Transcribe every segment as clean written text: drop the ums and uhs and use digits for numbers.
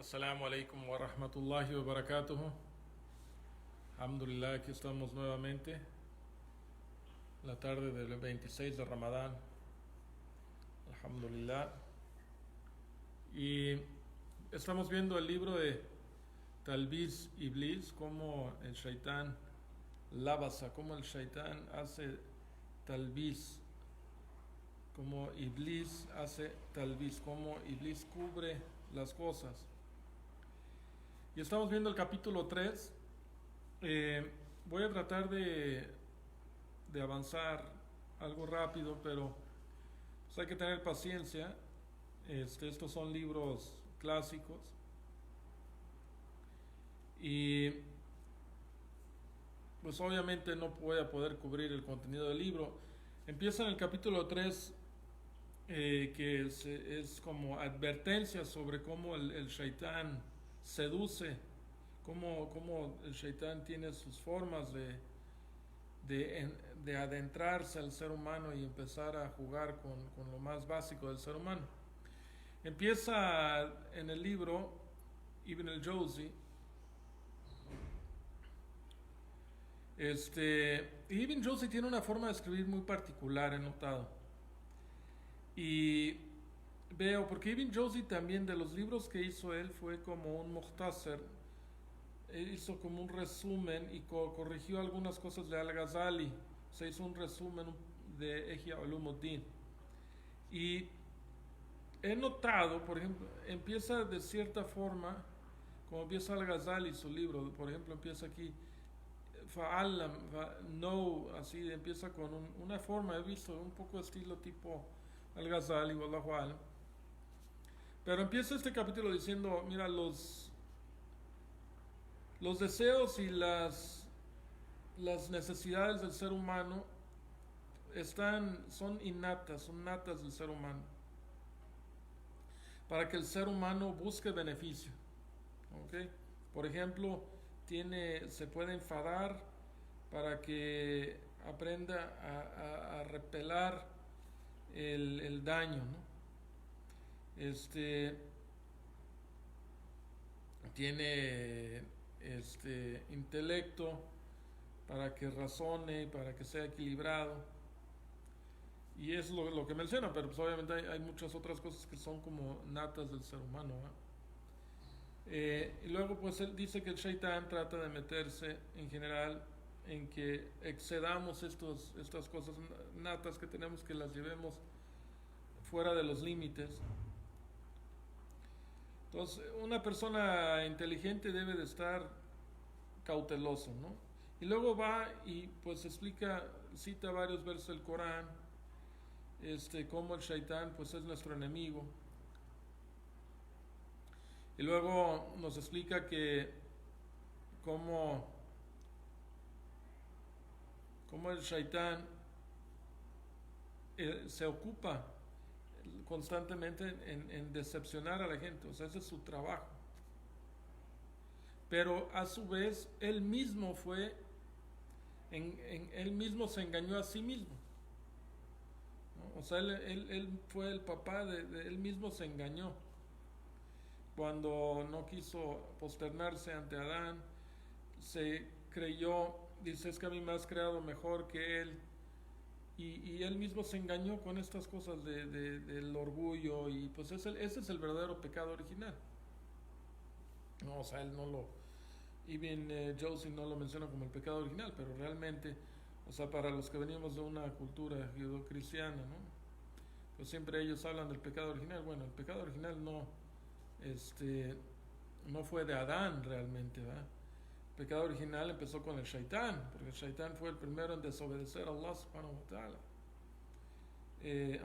Assalamu alaikum wa rahmatullahi wa barakatuhu. Alhamdulillah, aquí estamos nuevamente, la tarde del 26 de Ramadán. Alhamdulillah. Y estamos viendo el libro de Talbiz Iblis, cómo el shaitán labasa, cómo el shaitán hace talbiz, cómo Iblis hace talbiz, cómo Iblis cubre las cosas. Y estamos viendo el capítulo 3. Voy a tratar de avanzar algo rápido, pero pues hay que tener paciencia. Estos son libros clásicos. Y pues obviamente no voy a poder cubrir el contenido del libro. Empieza en el capítulo 3, que es como advertencia sobre cómo el shaitán seduce, cómo el shaitán tiene sus formas de adentrarse al ser humano y empezar a jugar con lo más básico del ser humano. Empieza en el libro Ibn al-Jawzi. Ibn Jawzi tiene una forma de escribir muy particular, he notado. Y veo, porque Ibn Jawzi también de los libros que hizo él fue como un muhtasar, hizo como un resumen y corrigió algunas cosas de Al-Ghazali, se hizo un resumen de Ihya Ulumuddin. Y he notado, por ejemplo, empieza de cierta forma, como empieza Al-Ghazali su libro, por ejemplo, empieza aquí, Fa'allam, no, así empieza con una forma, he visto un poco estilo tipo Al-Ghazali, wallahu alam. Pero empieza este capítulo diciendo, mira, los deseos y las necesidades del ser humano son innatas, son natas del ser humano, para que el ser humano busque beneficio. ¿Okay? Por ejemplo, se puede enfadar para que aprenda a repelar el daño, ¿no? Tiene intelecto para que razone, para que sea equilibrado. Y es lo que menciona, pero pues obviamente hay muchas otras cosas que son como natas del ser humano, ¿eh? Y luego pues él dice que el shaitán trata de meterse en general en que excedamos estas cosas natas que tenemos, que las llevemos fuera de los límites. Entonces una persona inteligente debe de estar cauteloso, ¿no? Y luego va y pues explica, cita varios versos del Corán, cómo el shaitán pues es nuestro enemigo. Y luego nos explica que cómo el shaitán se ocupa constantemente en decepcionar a la gente, o sea, ese es su trabajo. Pero a su vez, él mismo se engañó a sí mismo, ¿no? O sea, él fue el papá él mismo se engañó cuando no quiso posternarse ante Adán. Se creyó, dice, es que a mí me has creado mejor que él, y él mismo se engañó con estas cosas del orgullo, y pues ese es el verdadero pecado original, no, o sea, él no lo, Ibn Jawzi no lo menciona como el pecado original, pero realmente, o sea, para los que venimos de una cultura judeocristiana, ¿no? Pues siempre ellos hablan del pecado original. Bueno, el pecado original no fue de Adán realmente, ¿verdad? El pecado original empezó con el shaitán, porque el shaitán fue el primero en desobedecer a Allah subhanahu wa ta'ala.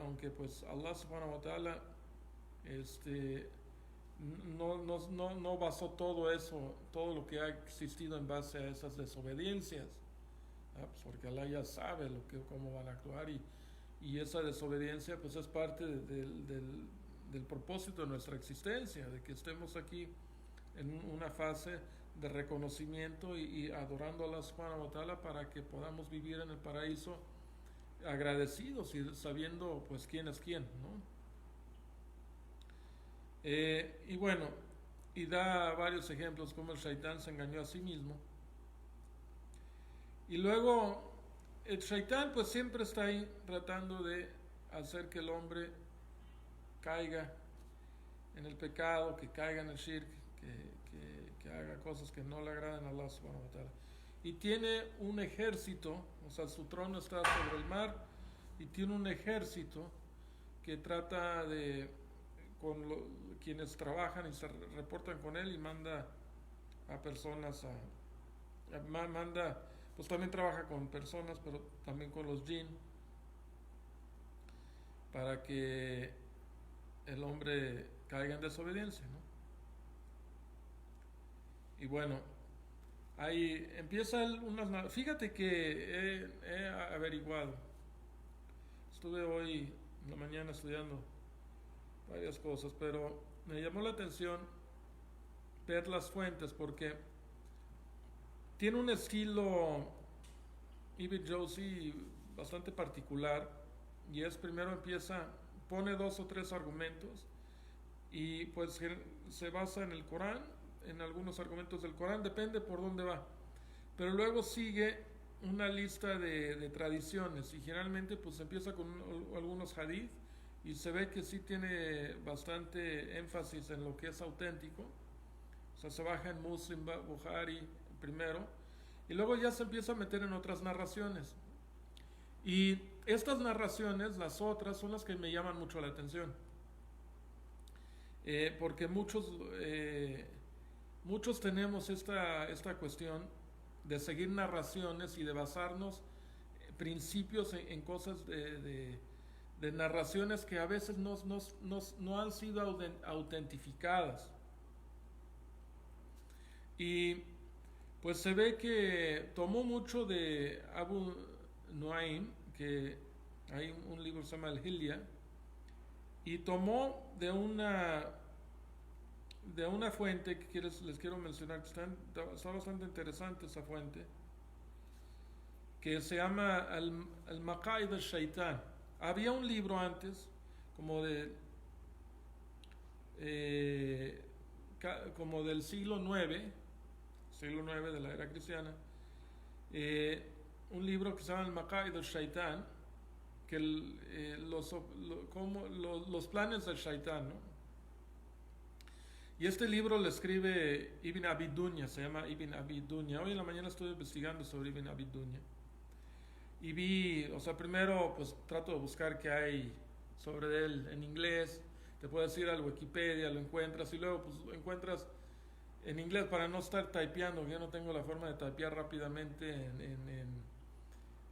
Aunque pues Allah subhanahu wa ta'ala no basó todo eso, todo lo que ha existido en base a esas desobediencias, ¿ah? Pues porque Allah ya sabe cómo van a actuar, y esa desobediencia pues es parte del propósito de nuestra existencia, de que estemos aquí en una fase de reconocimiento y adorando a Allah subhanahu wa ta'ala, para que podamos vivir en el paraíso agradecidos y sabiendo pues quién es quién, ¿no? Y bueno, y da varios ejemplos como el Shaitán se engañó a sí mismo. Y luego el Shaitán pues siempre está ahí tratando de hacer que el hombre caiga en el pecado, que caiga en el shirk, que haga cosas que no le agradan a Allah subhanahu wa ta'ala. Y tiene un ejército, o sea, su trono está sobre el mar y tiene un ejército que trata de, con quienes trabajan y se reportan con él y manda a personas manda, pues también trabaja con personas, pero también con los jinn, para que el hombre caiga en desobediencia, ¿no? Y bueno, ahí empieza fíjate que he averiguado, estuve hoy en la mañana estudiando varias cosas, pero me llamó la atención ver las fuentes porque tiene un estilo Ibn Jauzi bastante particular y es primero pone 2 o 3 argumentos y pues se basa en el Corán, en algunos argumentos del Corán, depende por dónde va, pero luego sigue una lista de tradiciones y generalmente pues empieza con algunos hadith y se ve que sí tiene bastante énfasis en lo que es auténtico, o sea, se baja en Muslim, Bukhari primero y luego ya se empieza a meter en otras narraciones. Y estas narraciones, las otras, son las que me llaman mucho la atención. Porque muchos tenemos esta cuestión de seguir narraciones y de basarnos principios en cosas de narraciones que a veces no han sido autentificadas. Y pues se ve que tomó mucho de Abu Nuaym, que hay un libro que se llama El Hilya, y tomó de una fuente que les quiero mencionar, que está bastante interesante esa fuente, que se llama Al-Maqaid al-Shaitan. Había un libro antes, como del siglo IX de la era cristiana, un libro que se llama Al-Maqaid al-Shaitan, que los planes del Shaitán, ¿no? Y este libro lo escribe Ibn Abi Dunya, se llama Ibn Abi Dunya. Hoy en la mañana estoy investigando sobre Ibn Abi Dunya. Y primero pues trato de buscar qué hay sobre él en inglés. Te puedes ir al Wikipedia, lo encuentras y luego pues lo encuentras en inglés para no estar typeando. Yo no tengo la forma de typear rápidamente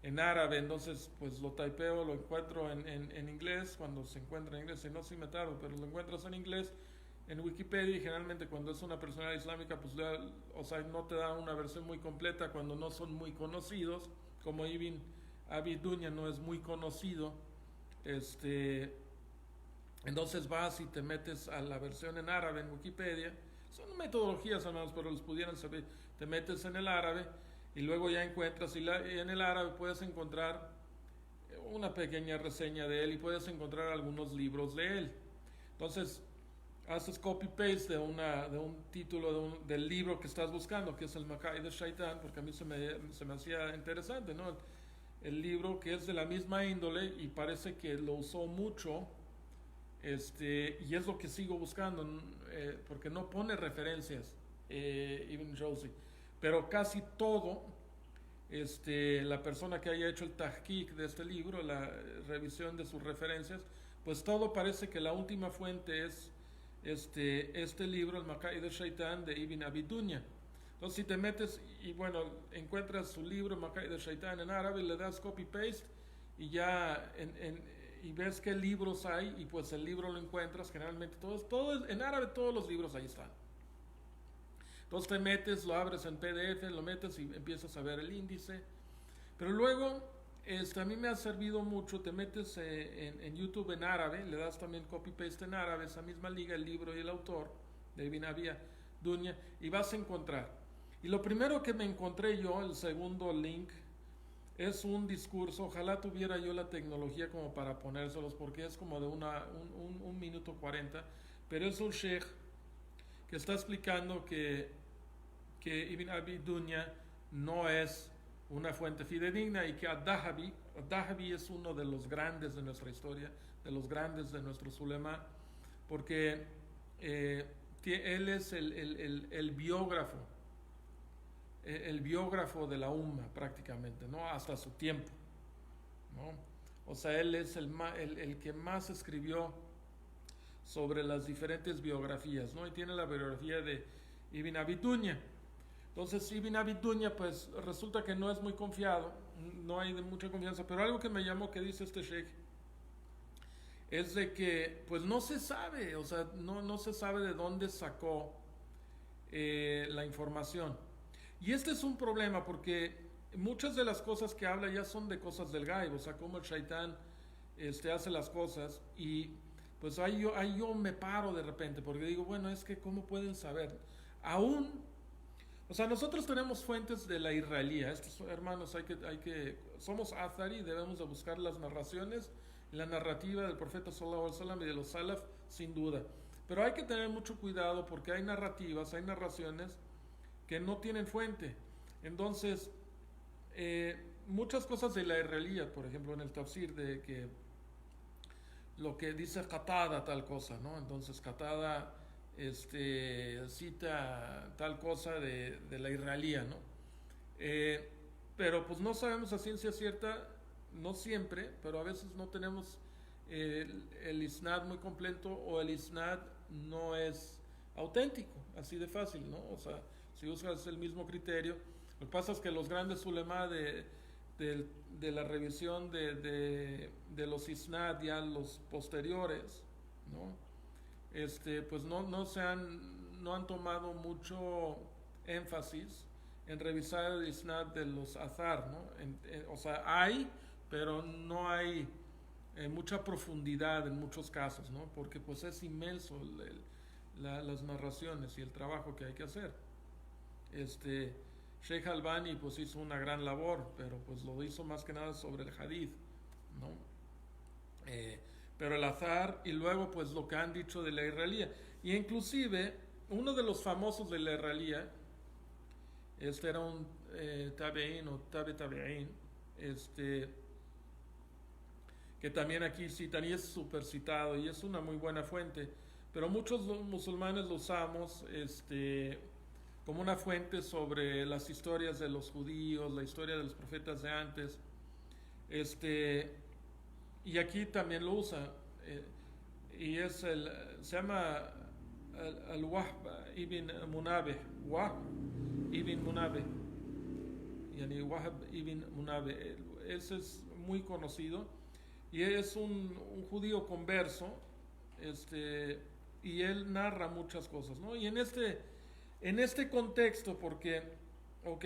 en árabe, entonces pues lo typeo, lo encuentro en inglés cuando se encuentra en inglés, si no sí me tardo, pero lo encuentras en inglés en Wikipedia y generalmente cuando es una personalidad islámica pues no te da una versión muy completa cuando no son muy conocidos, como Ibn Abi Dunya no es muy conocido, entonces vas y te metes a la versión en árabe en Wikipedia, son metodologías hermanos, pero los pudieran saber, te metes en el árabe y luego ya encuentras, y en el árabe puedes encontrar una pequeña reseña de él y puedes encontrar algunos libros de él. Entonces haces copy-paste de un título del libro que estás buscando, que es el Maqaid al-Shaitan, porque a mí se me hacía interesante, ¿no? El libro que es de la misma índole y parece que lo usó mucho, y es lo que sigo buscando, porque no pone referencias Ibn Jauzi, pero casi todo, la persona que haya hecho el tahqiq de este libro, la revisión de sus referencias, pues todo parece que la última fuente es este libro, el Maqaid al-Shaitan de Ibn Abi Dunya. Entonces si te metes y bueno, encuentras su libro Maqaid al-Shaitan en árabe, le das copy-paste y ya y ves qué libros hay y pues el libro lo encuentras, generalmente todos en árabe todos los libros ahí están. Entonces te metes, lo abres en PDF, lo metes y empiezas a ver el índice. Pero luego, a mí me ha servido mucho, te metes en YouTube en árabe, le das también copy-paste en árabe, esa misma liga, el libro y el autor, de Ibn Abi Dunya, y vas a encontrar. Y lo primero que me encontré yo, el segundo link, es un discurso, ojalá tuviera yo la tecnología como para ponérselos, porque es como de un minuto 40, pero es un sheikh que está explicando que Ibn Abi Dunya no es una fuente fidedigna y que Ad-Dahabi es uno de los grandes de nuestra historia, de los grandes de nuestros ulema, porque él es el biógrafo, el biógrafo de la umma prácticamente, ¿no? Hasta su tiempo, ¿no? O sea, él es el que más escribió sobre las diferentes biografías, ¿no? Y tiene la biografía de Ibn Abi Dunya. Entonces, Ibn Abi Dunya, pues resulta que no es muy confiado, no hay de mucha confianza, pero algo que me llamó que dice este sheikh es de que, pues no se sabe, o sea, no se sabe de dónde sacó la información. Y este es un problema porque muchas de las cosas que habla ya son de cosas del gaib, o sea, cómo el shaitán hace las cosas y pues ahí yo me paro de repente porque digo, bueno, es que cómo pueden saber. Aún, o sea, nosotros tenemos fuentes de la israelía. Estos hermanos somos athari, debemos de buscar las narraciones, la narrativa del profeta sallallahu alaihi wasallam y de los salaf, sin duda. Pero hay que tener mucho cuidado porque hay narrativas, hay narraciones que no tienen fuente. Entonces, muchas cosas de la israelía, por ejemplo, en el tafsir de que lo que dice Qatada tal cosa, ¿no? Entonces Qatada cita tal cosa de la israelía, ¿no? Pero pues no sabemos a ciencia cierta, no siempre, pero a veces no tenemos el isnad muy completo o el isnad no es auténtico, así de fácil, ¿no? O sea, si usas el mismo criterio, lo que pasa es que los grandes ulema de la revisión de los isnad ya los posteriores, ¿no? Pues no han tomado mucho énfasis en revisar el isnad de los azar, ¿no? O sea, hay, pero no hay mucha profundidad en muchos casos, ¿no? Porque pues es inmenso las narraciones y el trabajo que hay que hacer. Sheikh Albani pues hizo una gran labor, pero pues lo hizo más que nada sobre el hadith, ¿no? Pero el azar y luego pues lo que han dicho de la israelía. Y inclusive uno de los famosos de la israelía, era un tabeín o tabeín, que también aquí citan y es súper citado y es una muy buena fuente, pero muchos musulmanes lo usamos como una fuente sobre las historias de los judíos, la historia de los profetas de antes, y aquí también lo usa, y se llama al-Wahb ibn Munabih, Wahb ibn Munabih, yani Wahb ibn Munabih, ese es muy conocido, y es un judío converso, y él narra muchas cosas, ¿no? Y en este contexto, porque, ok,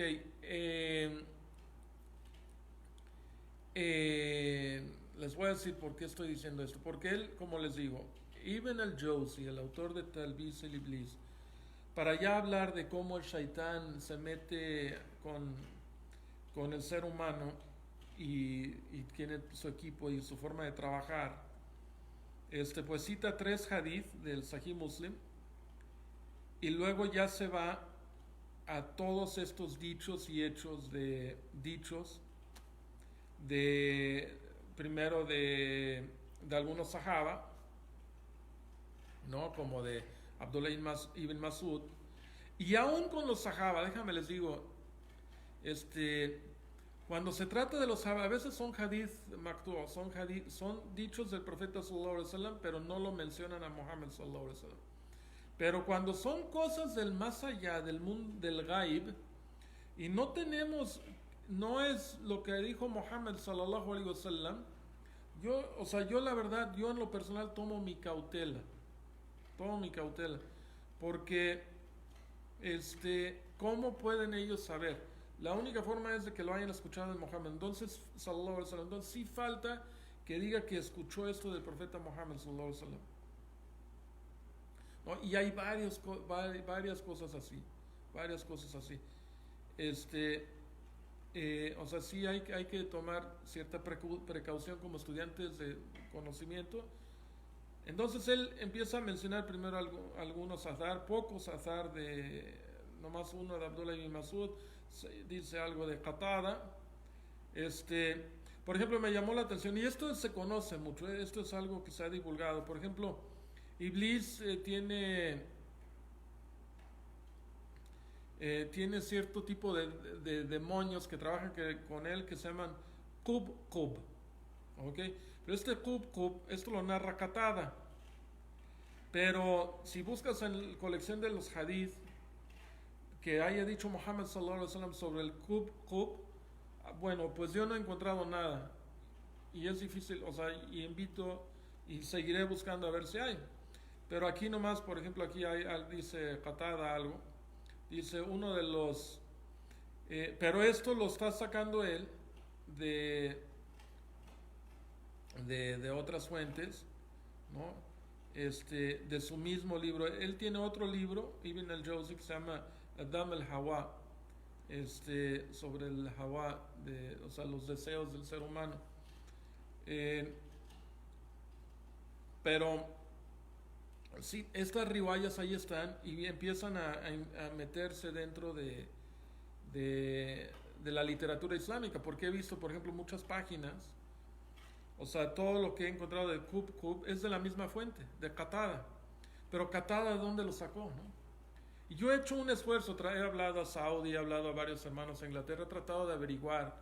les voy a decir por qué estoy diciendo esto. Porque él, como les digo, Ibn al-Jawzi, el autor de Talbis el-Iblis, para ya hablar de cómo el shaitán se mete con el ser humano y tiene su equipo y su forma de trabajar, pues cita 3 hadith del Sahih Muslim y luego ya se va a todos estos dichos y hechos primero de algunos sahaba, ¿no? Como de Abdullah ibn Masud, y aún con los sahaba, déjame les digo, cuando se trata de los sahaba, a veces son hadith maktu', son dichos del profeta sallallahu alaihi wasallam, pero no lo mencionan a Muhammad sallallahu alaihi wasallam. Pero cuando son cosas del más allá, del mundo del gaib, y no es lo que dijo Muhammad sallallahu alaihi wasallam, yo la verdad, yo en lo personal tomo mi cautela, porque ¿cómo pueden ellos saber? La única forma es de que lo hayan escuchado de Muhammad. Entonces, sallallahu alaihi wasallam, entonces sí falta que diga que escuchó esto del profeta Muhammad sallallahu alaihi wasallam, ¿no? Y hay varias cosas así, o sea, sí hay que tomar cierta precaución como estudiantes de conocimiento, Entonces él empieza a mencionar primero algunos azar, pocos azar de, nomás uno de Abdullah ibn Masud, dice algo de Qatada. Este, por ejemplo, me llamó la atención, y esto se conoce mucho, esto es algo que se ha divulgado. Por ejemplo, Iblis tiene cierto tipo de demonios que trabajan con él que se llaman Qub Qub. ¿Ok? Pero este Qub Qub, esto lo narra Qatada. Pero si buscas en la colección de los hadith que haya dicho Muhammad sallallahu alaihi wasallam sobre el Qub Qub, bueno, pues yo no he encontrado nada. Y es difícil, o sea, y invito y seguiré buscando a ver si hay. Pero aquí nomás, por ejemplo, aquí dice Qatada algo. Dice uno de los... pero esto lo está sacando él de, de otras fuentes, ¿no? De su mismo libro. Él tiene otro libro, Ibn al-Jawzi, que se llama Adam al-Hawa, sobre el Hawa, o sea, los deseos del ser humano. Eh, pero sí, estas riwayas ahí están y empiezan a meterse dentro de la literatura islámica, porque he visto, por ejemplo, muchas páginas, o sea, todo lo que he encontrado de Qub Qub es de la misma fuente, de Qatada. Pero Qatada, ¿de dónde lo sacó, no? Y yo he hecho un esfuerzo, he hablado a Saudi, he hablado a varios hermanos en Inglaterra, he tratado de averiguar,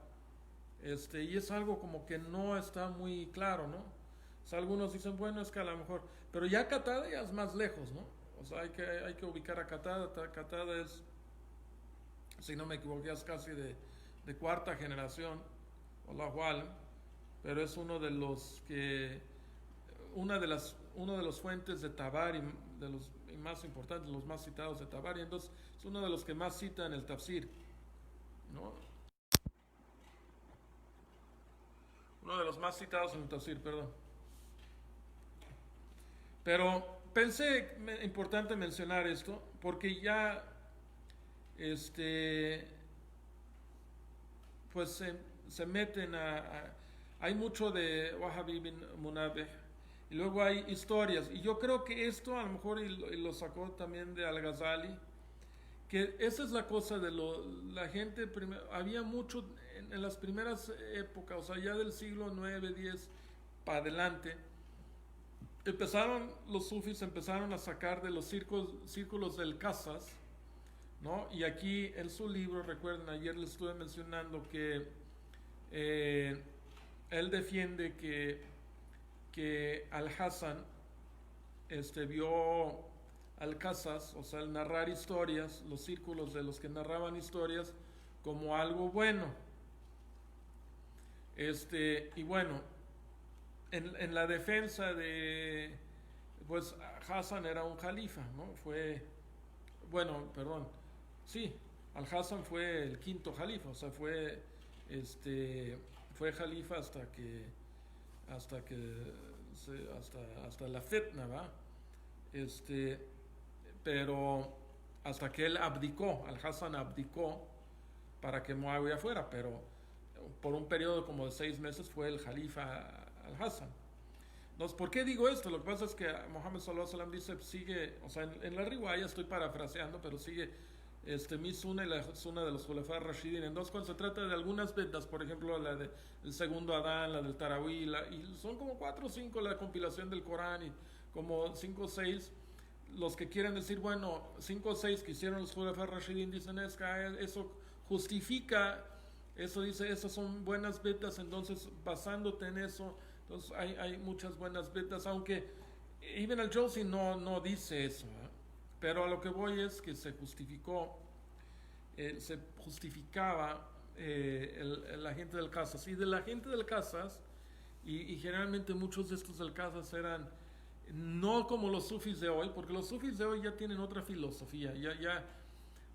y es algo como que no está muy claro, ¿no? O sea, algunos dicen, bueno, es que a lo mejor, pero ya Qatada ya es más lejos, ¿no? O sea, hay que ubicar a Qatada. Qatada es, si no me equivoco, ya es casi de cuarta generación, Allahu alam, pero es uno de los fuentes de Tabari, de los más importantes, los más citados de Tabari. Entonces es uno de los que más cita en el tafsir, ¿no? Uno de los más citados en el tafsir, perdón. Pero pensé importante mencionar esto porque ya este pues se meten hay mucho de Wahhabi bin Munabih y luego hay historias, y yo creo que esto a lo mejor y lo sacó también de Al-Ghazali, que esa es la cosa de la gente, había mucho en las primeras épocas, o sea, ya del siglo 9 10 para adelante, los sufis empezaron a sacar de los círculos del Casas, ¿no? Y aquí en su libro, recuerden, ayer les estuve mencionando que eh, él defiende que Al-Hassan vio Al-Casas, o sea, el narrar historias, los círculos de los que narraban historias, como algo bueno. Y bueno, en la defensa pues Hassan era un califa, ¿no? Bueno, perdón, sí, Al-Hassan fue el quinto califa, o sea, fue califa hasta la fitna, ¿va? Este, pero hasta que él abdicó, Al-Hassan abdicó para que Muawiyah fuera, pero por un periodo como de 6 meses fue el califa Al-Hassan. Entonces, ¿por qué digo esto? Lo que pasa es que Muhammad sallallahu alaihi wasallam dice, sigue, o sea, en la riwaya estoy parafraseando, pero sigue mi sunna y la sunna de los Khulafá Rashidin. Entonces, cuando se trata de algunas betas, por ejemplo, la del segundo Adán, la del Tarawih, y son como 4 o 5 la compilación del Corán, y como 5 o 6 los que quieren decir, bueno, 5 o 6 que hicieron los Khulafá Rashidin dicen es que eso justifica, eso dice, esas son buenas betas, entonces basándote en eso, entonces hay muchas buenas betas, aunque Ibn al-Jawzi no dice eso, ¿eh? Pero a lo que voy es que se justificaba la gente del Casas, y de la gente del Casas, y generalmente muchos de estos del Casas eran no como los sufis de hoy, porque los sufis de hoy ya tienen otra filosofía, ya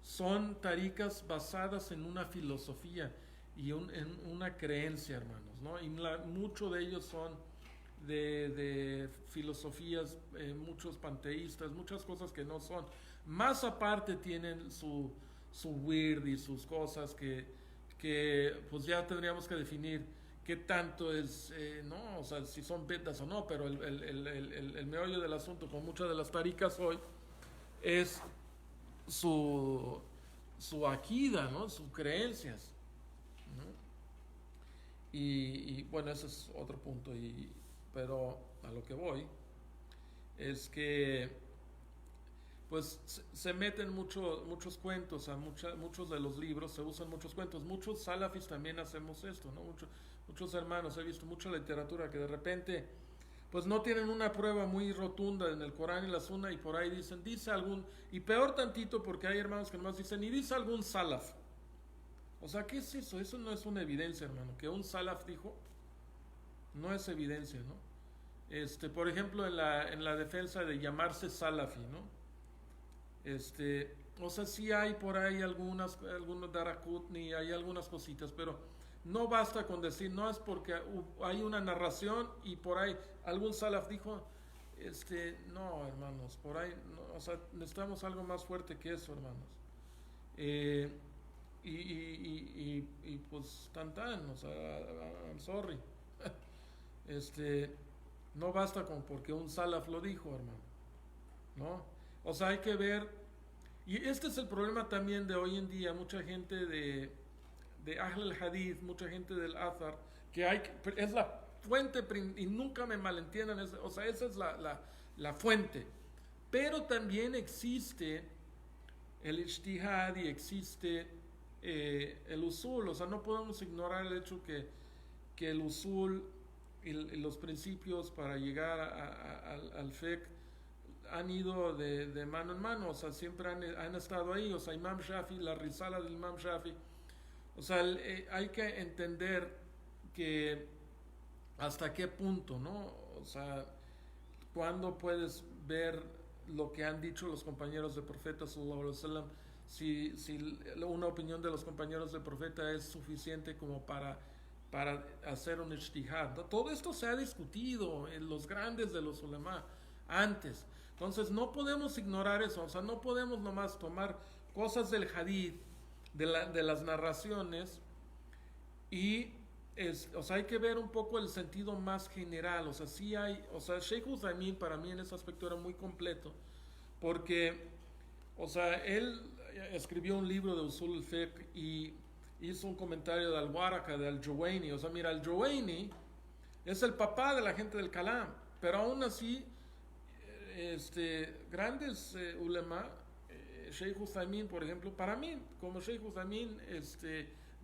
son taricas basadas en una filosofía y en una creencia, hermanos, ¿no? Y mucho de ellos son de filosofías, muchos panteístas, muchas cosas que no son. Más aparte tienen su weird y sus cosas que pues ya tendríamos que definir qué tanto es, no, o sea, si son betas o no, pero el meollo del asunto con muchas de las taricas hoy es su, su akida, ¿no? Sus creencias, ¿no? Bueno, ese es otro punto, pero a lo que voy es que pues se meten muchos cuentos, muchos de los libros se usan muchos cuentos. Muchos salafis también hacemos esto, ¿no? Muchos hermanos, he visto mucha literatura que de repente pues no tienen una prueba muy rotunda en el Corán y la Sunna y por ahí dicen, dice algún, y peor tantito porque hay hermanos que nomás dicen, y dice algún salaf. O sea, ¿qué es eso? Eso no es una evidencia, hermano. Que un salaf dijo, no es evidencia, ¿no? Por ejemplo, en la defensa de llamarse salafi, ¿no? O sea, sí hay por ahí algunos Darakutni, hay algunas cositas, pero no basta con decir, no es porque hay una narración y por ahí algún salaf dijo, no, hermanos, por ahí, no, o sea, necesitamos algo más fuerte que eso, hermanos. Eh, pues, o sea, I'm sorry. Este, no basta con porque un salaf lo dijo, hermano, ¿no? O sea, hay que ver, y este es el problema también de hoy en día, mucha gente de Ahl al-Hadith, mucha gente del Athar, es la fuente, y nunca me malentiendan, o sea, esa es la fuente. Pero también existe el ijtihad y existe el usul, o sea, no podemos ignorar el hecho que el usul y los principios para llegar al fiqh han ido de mano en mano, o sea, siempre han estado ahí, o sea, Imam Shafi, la risala del Imam Shafi, o sea, hay que entender que hasta qué punto, ¿no? O sea, cuándo puedes ver lo que han dicho los compañeros del profeta sallallahu alaihi wasallam, si una opinión de los compañeros del profeta es suficiente como para hacer un ijtihad, ¿no? Todo esto se ha discutido en los grandes de los ulema antes. Entonces no podemos ignorar eso, o sea, no podemos nomás tomar cosas del hadith, de las narraciones y o sea, hay que ver un poco el sentido más general, o sea, sí hay, o sea, Sheikh Uthaymeen para mí en ese aspecto era muy completo, porque, o sea, él escribió un libro de Usul al-Fiqh y hizo un comentario de Al-Waraka, de Al-Juwayni, o sea, mira, Al-Juwayni es el papá de la gente del Kalam, pero aún así, grandes ulema, Sheikh Uthaymeen, por ejemplo, para mí, como Sheikh Uthaymeen,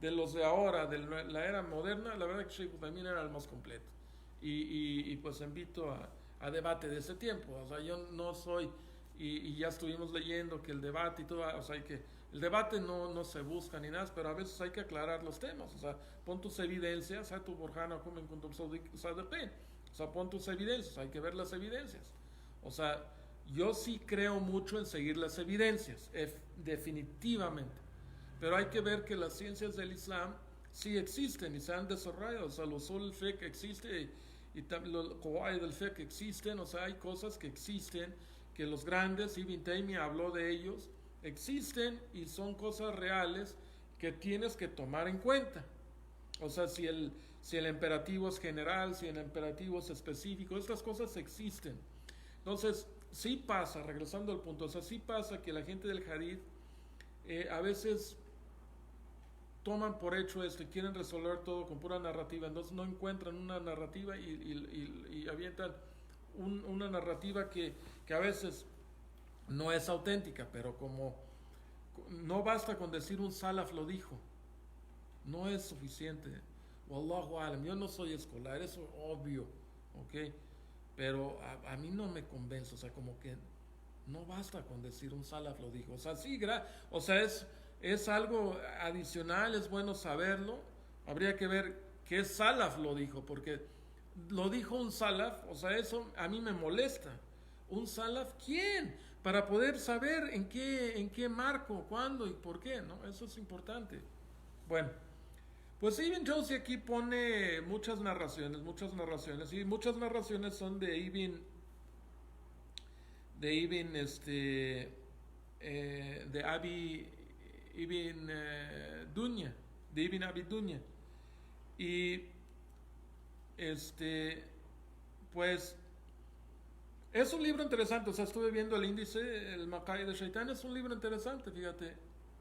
de los de ahora, de la era moderna, la verdad que Sheikh Uthaymeen era el más completo. Pues invito a debate de ese tiempo. O sea, yo no soy, y ya estuvimos leyendo que el debate y todo, o sea, que el debate no se busca ni nada, pero a veces hay que aclarar los temas. O sea, pon tus evidencias, tu burjana, o sea, pon tus evidencias, hay que ver las evidencias. O sea, yo sí creo mucho en seguir las evidencias, definitivamente. Pero hay que ver que las ciencias del Islam sí existen y se han desarrollado. O sea, los usul fiqh existe y también los qawaid del fiqh existen. O sea, hay cosas que existen que los grandes, Ibn Taymiyyah habló de ellos, existen y son cosas reales que tienes que tomar en cuenta. O sea, si el imperativo es general, si el imperativo es específico, estas cosas existen. Entonces, sí pasa, regresando al punto, o sea, sí pasa que la gente del hadith a veces toman por hecho esto y quieren resolver todo con pura narrativa, entonces no encuentran una narrativa y avientan una narrativa que a veces no es auténtica, pero como no basta con decir un salaf lo dijo, no es suficiente. Wallahu alam, yo no soy escolar, eso es obvio, ¿ok? Pero a mí no me convence, o sea, como que no basta con decir un salaf lo dijo, o sea, sí, o sea, es algo adicional, es bueno saberlo, habría que ver qué salaf lo dijo, porque lo dijo un salaf, o sea, eso a mí me molesta. ¿Un salaf quién? Para poder saber en qué marco, cuándo y por qué, ¿no? Eso es importante. Bueno, pues Ibn Jauzi aquí pone muchas narraciones, y muchas narraciones son de Ibn, de Abi Ibn Dunya, de Ibn Abi Dunya. Y este, pues, es un libro interesante. O sea, estuve viendo el índice, el Macay de Shaitán, es un libro interesante, fíjate.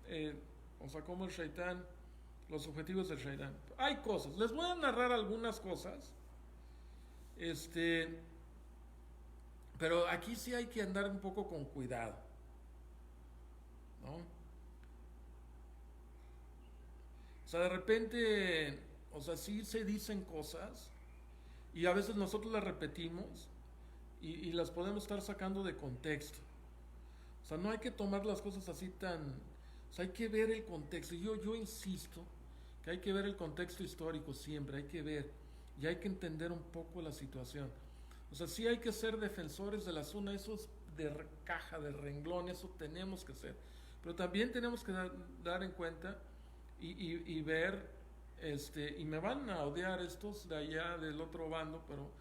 Eh, o sea, cómo el Shaitán, los objetivos del Shaitán. Hay cosas, les voy a narrar algunas cosas, este, pero aquí sí hay que andar un poco con cuidado, ¿no? O sea, de repente, o sea, sí se dicen cosas y a veces nosotros las repetimos y las podemos estar sacando de contexto. O sea, no hay que tomar las cosas así tan... O sea, hay que ver el contexto. Yo insisto que hay que ver el contexto histórico siempre, hay que ver y hay que entender un poco la situación. O sea, sí hay que ser defensores de la zona, eso es de caja, de renglón, eso tenemos que ser. Pero también tenemos que dar en cuenta y ver, y me van a odiar estos de allá del otro bando, pero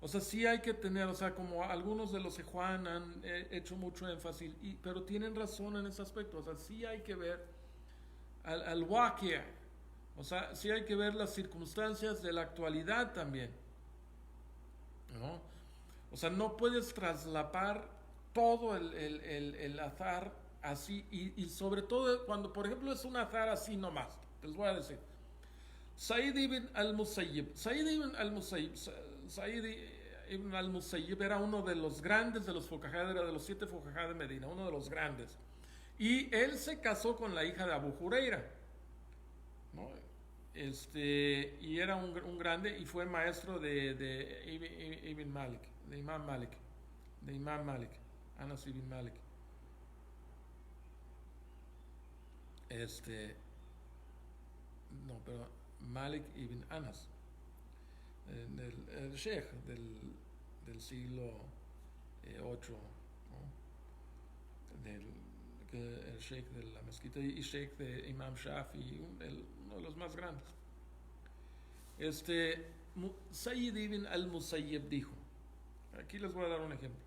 o sea, sí hay que tener, o sea, como algunos de los Juan han hecho mucho énfasis, pero tienen razón en ese aspecto, o sea, sí hay que ver al wakia, o sea, sí hay que ver las circunstancias de la actualidad también, ¿no? O sea, no puedes traslapar todo el azar así, y sobre todo cuando, por ejemplo, es un azar así nomás, les voy a decir. Said ibn al-Musayyib, Said ibn al-Musayyib era uno de los grandes de los Fuqaha, era de los 7 Fuqaha de Medina, uno de los grandes. Y él se casó con la hija de Abu Huraira, ¿no? Y era un grande y fue maestro de Ibn Malik, de Imam Malik, Anas ibn Malik. Este, no, pero Malik ibn Anas, el sheikh del siglo 8, ¿no? Del, el sheikh de la mezquita y sheikh de Imam Shafi, uno de los más grandes. Este, Sayyid ibn al-Musayyib dijo, aquí les voy a dar un ejemplo.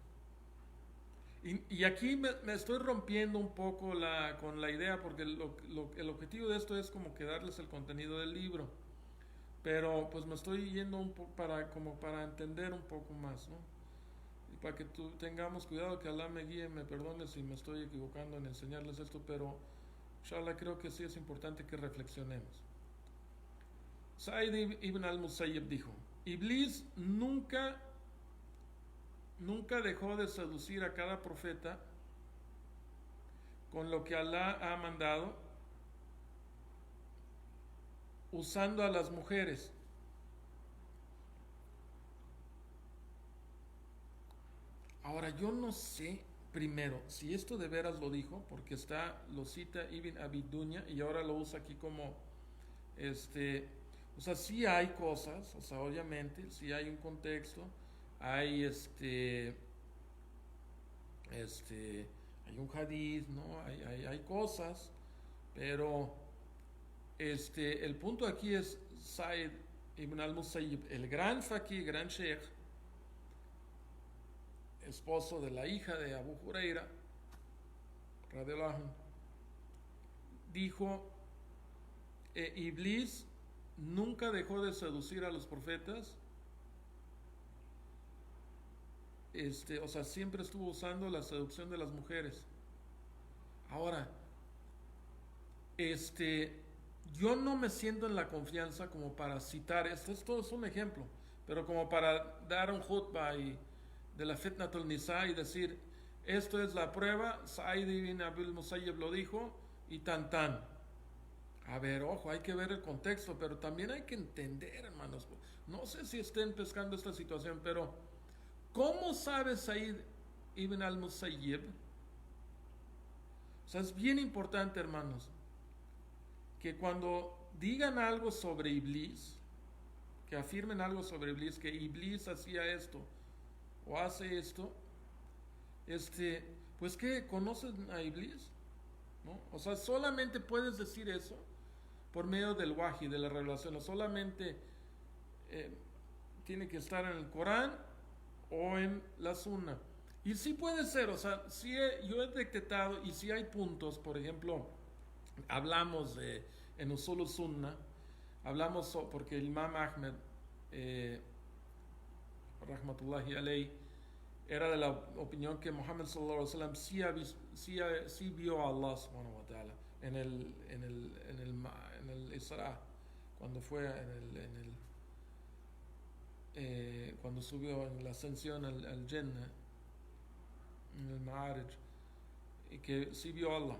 Y aquí me estoy rompiendo un poco con la idea, porque el objetivo de esto es como que darles el contenido del libro. Pero pues me estoy yendo un poco como para entender un poco más, ¿no? Y para que tengamos cuidado, que Alá me guíe, me perdone si me estoy equivocando en enseñarles esto, pero inshallah creo que sí es importante que reflexionemos. Said ibn al-Musayyib dijo, Iblis nunca dejó de seducir a cada profeta con lo que Alá ha mandado, usando a las mujeres. Ahora, yo no sé, primero, si esto de veras lo dijo, porque lo cita Ibn Abi Dunya y ahora lo usa aquí como, o sea, sí hay cosas, o sea, obviamente, sí hay un contexto, hay hay un hadith, ¿no? Hay cosas, pero el punto aquí es Said ibn al-Musayyib, el gran faqih, gran sheikh, esposo de la hija de Abu Huraira, radiallahu anhu, dijo, Iblis nunca dejó de seducir a los profetas, o sea, siempre estuvo usando la seducción de las mujeres. Ahora, yo no me siento en la confianza como para citar esto es un ejemplo, pero como para dar un khutbah de la Fitnatul Nisa y decir, esto es la prueba, Said ibn Abil Musayyib lo dijo y tan tan. A ver, ojo, hay que ver el contexto, pero también hay que entender, hermanos. No sé si estén pescando esta situación, pero ¿cómo sabe Said ibn al-Musayyib? O sea, es bien importante, hermanos, que cuando digan algo sobre Iblis, que afirmen algo sobre Iblis, que Iblis hacía esto o hace esto, pues que conocen a Iblis, ¿no? O sea, solamente puedes decir eso por medio del wahi, de la revelación, o solamente tiene que estar en el Corán o en la Sunna. Y sí puede ser, o sea, yo he detectado, y si hay puntos, por ejemplo, hablamos en Usul Sunna, hablamos porque el Imam Ahmed eh, rahmatullahi alayhi, era de la opinión que Muhammad sallallahu alaihi wasallam sí vio a Allah subhanahu wa ta'ala en el Isra, cuando fue cuando subió en la ascensión al Jannah, en el Ma'arij, y que sí vio a Allah.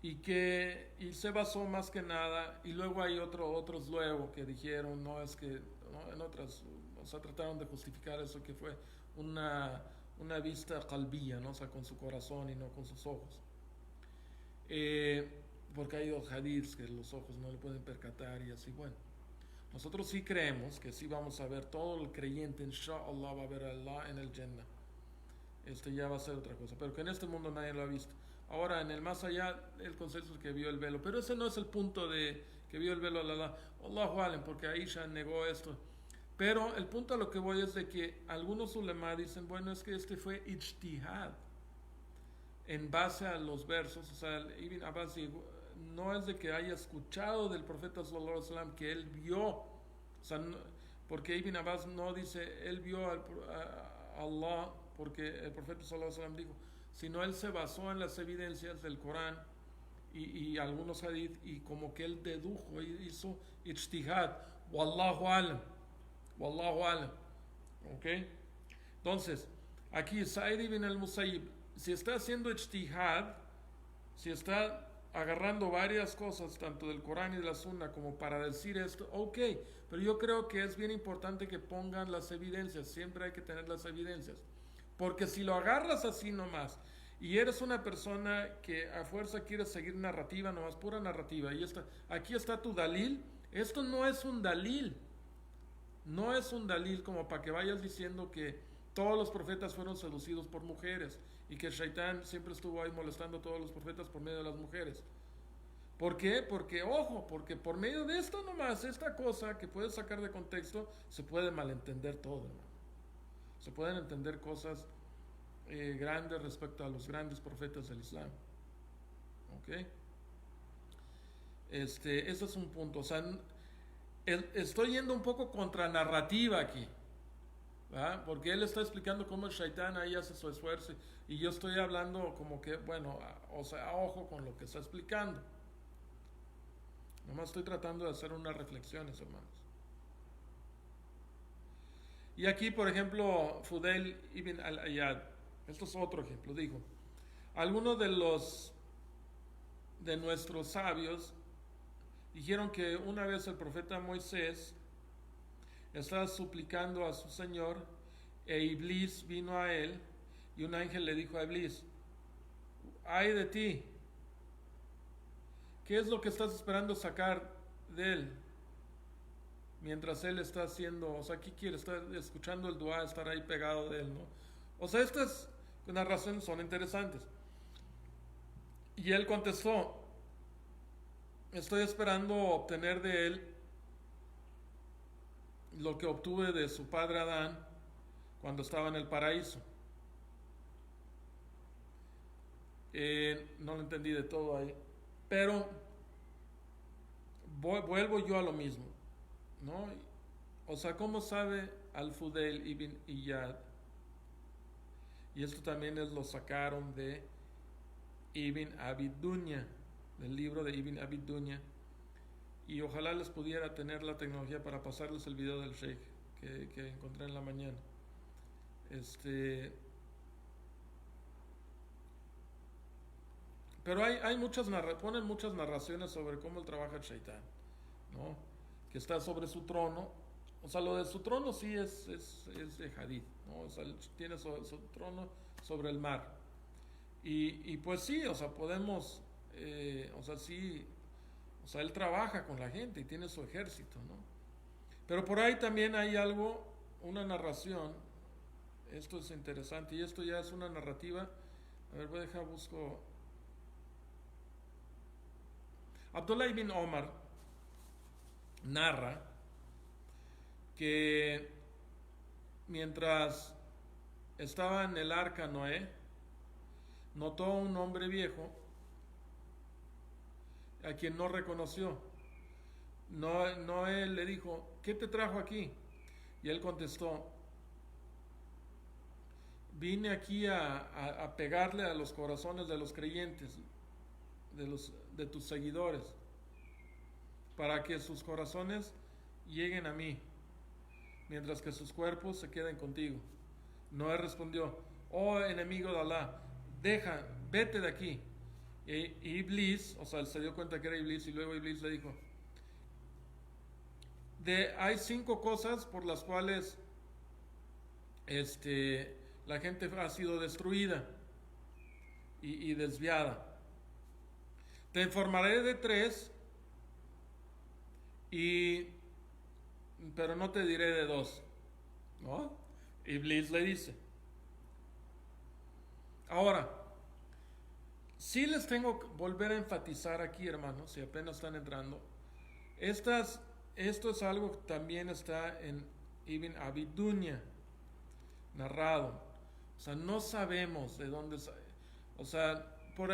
Y se basó más que nada, y luego hay otros luego que dijeron, no, es que, ¿no? En otras, o sea, trataron de justificar eso, que fue una, una vista qalbiyya, ¿no? O sea, con su corazón y no con sus ojos. Eh, Porque hay dos hadiths que los ojos no le pueden percatar y así, bueno. Nosotros sí creemos que sí vamos a ver, todo el creyente, inshallah, va a ver a Allah en el Jannah. Ya va a ser otra cosa, pero que en este mundo nadie lo ha visto. Ahora, en el más allá, el consenso es que vio el velo, pero ese no es el punto de que vio el velo a Allah. Allahu alam, porque Aisha negó esto. Pero el punto a lo que voy es de que algunos ulema dicen, bueno, es que este fue ijtihad en base a los versos. O sea, Ibn Abbas no es de que haya escuchado del profeta sallallahu alaihi wasallam que él vio, o sea, no, porque Ibn Abbas no dice él vio a Allah porque el profeta sallallahu alaihi wasallam dijo, sino él se basó en las evidencias del Corán y algunos hadith, y como que él dedujo y hizo ijtihad. Wallahu alam, wallahu alam. ¿Ok? Entonces, aquí Sa'id ibn al-Musayyib, si está haciendo ijtihad, si está agarrando varias cosas, tanto del Corán y de la Sunna, como para decir esto, ok, pero yo creo que es bien importante que pongan las evidencias, siempre hay que tener las evidencias, porque si lo agarras así nomás, y eres una persona que a fuerza quiere seguir narrativa, nomás pura narrativa, y aquí está tu dalil, esto no es un dalil, no es un dalil como para que vayas diciendo que todos los profetas fueron seducidos por mujeres y que el Shaitán siempre estuvo ahí molestando a todos los profetas por medio de las mujeres. ¿Por qué? Porque, ojo, porque por medio de esto nomás, esta cosa que puedes sacar de contexto, se puede malentender todo, hermano. Se pueden entender cosas grandes respecto a los grandes profetas del Islam. ¿Ok? Ese es un punto. O sea, estoy yendo un poco contra narrativa aquí. ¿verdad? Porque él está explicando cómo el Shaitán ahí hace su esfuerzo y yo estoy hablando como que, bueno, o sea, ojo con lo que está explicando. Nomás estoy tratando de hacer unas reflexiones, hermanos. Y aquí, por ejemplo, Fudail ibn al-Ayyad, esto es otro ejemplo, dijo, algunos de nuestros sabios dijeron que una vez el profeta Moisés estaba suplicando a su Señor e Iblis vino a él y un ángel le dijo a Iblis, ay de ti, ¿qué es lo que estás esperando sacar de él? Mientras él está haciendo, o sea, ¿qué quiere? Estar escuchando el dua, estar ahí pegado de él, ¿no? O sea, estas narraciones son interesantes. Y él contestó, estoy esperando obtener de él lo que obtuve de su padre Adán cuando estaba en el paraíso. No lo entendí de todo ahí, pero vuelvo yo a lo mismo, ¿no? O sea, ¿cómo sabe Al-Fudail ibn Iyad? Y esto también lo sacaron de Ibn Abi Dunya, del libro de Ibn Abi Dunya. Y ojalá les pudiera tener la tecnología para pasarles el video del Sheikh que encontré en la mañana. Pero hay ponen muchas narraciones sobre cómo él trabaja el Shaitán, ¿no? Que está sobre su trono. O sea, lo de su trono sí es de hadith, ¿no? O sea, él tiene su trono sobre el mar. Y pues sí, o sea, podemos, o sea, sí, o sea, él trabaja con la gente y tiene su ejército, ¿no? Pero por ahí también hay algo, una narración, esto es interesante, y esto ya es una narrativa, a ver, voy a dejar, busco. Abdullah ibn Omar narra que mientras estaba en el arca Noé, notó a un hombre viejo a quien no reconoció. Noé le dijo, ¿qué te trajo aquí? Y él contestó, vine aquí a pegarle a los corazones de los creyentes, de tus seguidores, para que sus corazones lleguen a mí, mientras que sus cuerpos se queden contigo. Noé respondió, oh enemigo de Alá, vete de aquí. Y Iblis, o sea, él se dio cuenta que era Iblis, y luego Iblis le dijo, hay 5 cosas por las cuales la gente ha sido destruida y desviada. Te informaré de 3, pero no te diré de 2, ¿no? Iblis le dice. Ahora, sí les tengo que volver a enfatizar aquí, hermanos, si apenas están entrando. Esto es algo que también está en Ibn Abi Dunya, narrado. O sea, no sabemos de dónde. O sea, por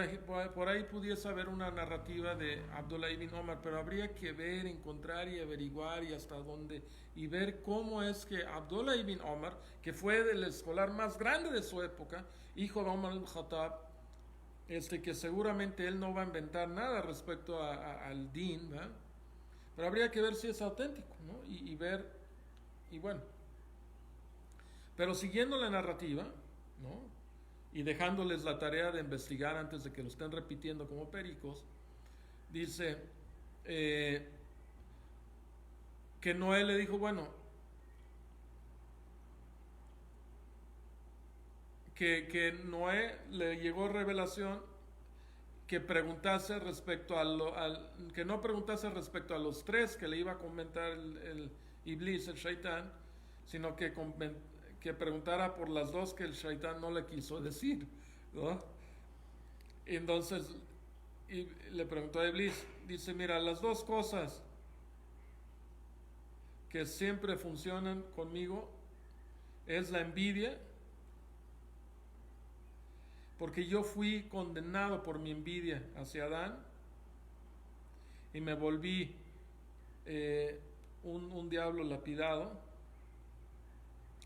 ahí pudiese haber una narrativa de Abdullah ibn Omar, pero habría que ver, encontrar y averiguar y hasta dónde, y ver cómo es que Abdullah ibn Omar, que fue el escolar más grande de su época, hijo de Omar al-Khattab, que seguramente él no va a inventar nada respecto al din, ¿verdad? Pero habría que ver si es auténtico, ¿no? Y ver, y bueno. Pero siguiendo la narrativa, ¿no? Y dejándoles la tarea de investigar antes de que lo estén repitiendo como pericos, dice que Noé le dijo, bueno, que Noé le llegó revelación que preguntase respecto que no preguntase respecto a los 3 que le iba a comentar el Iblis, el Shaitán, sino que preguntara por las 2 que el Shaitán no le quiso decir, ¿no? Entonces le preguntó a Iblis, dice, mira, las 2 cosas que siempre funcionan conmigo es la envidia, porque yo fui condenado por mi envidia hacia Adán y me volví un diablo lapidado.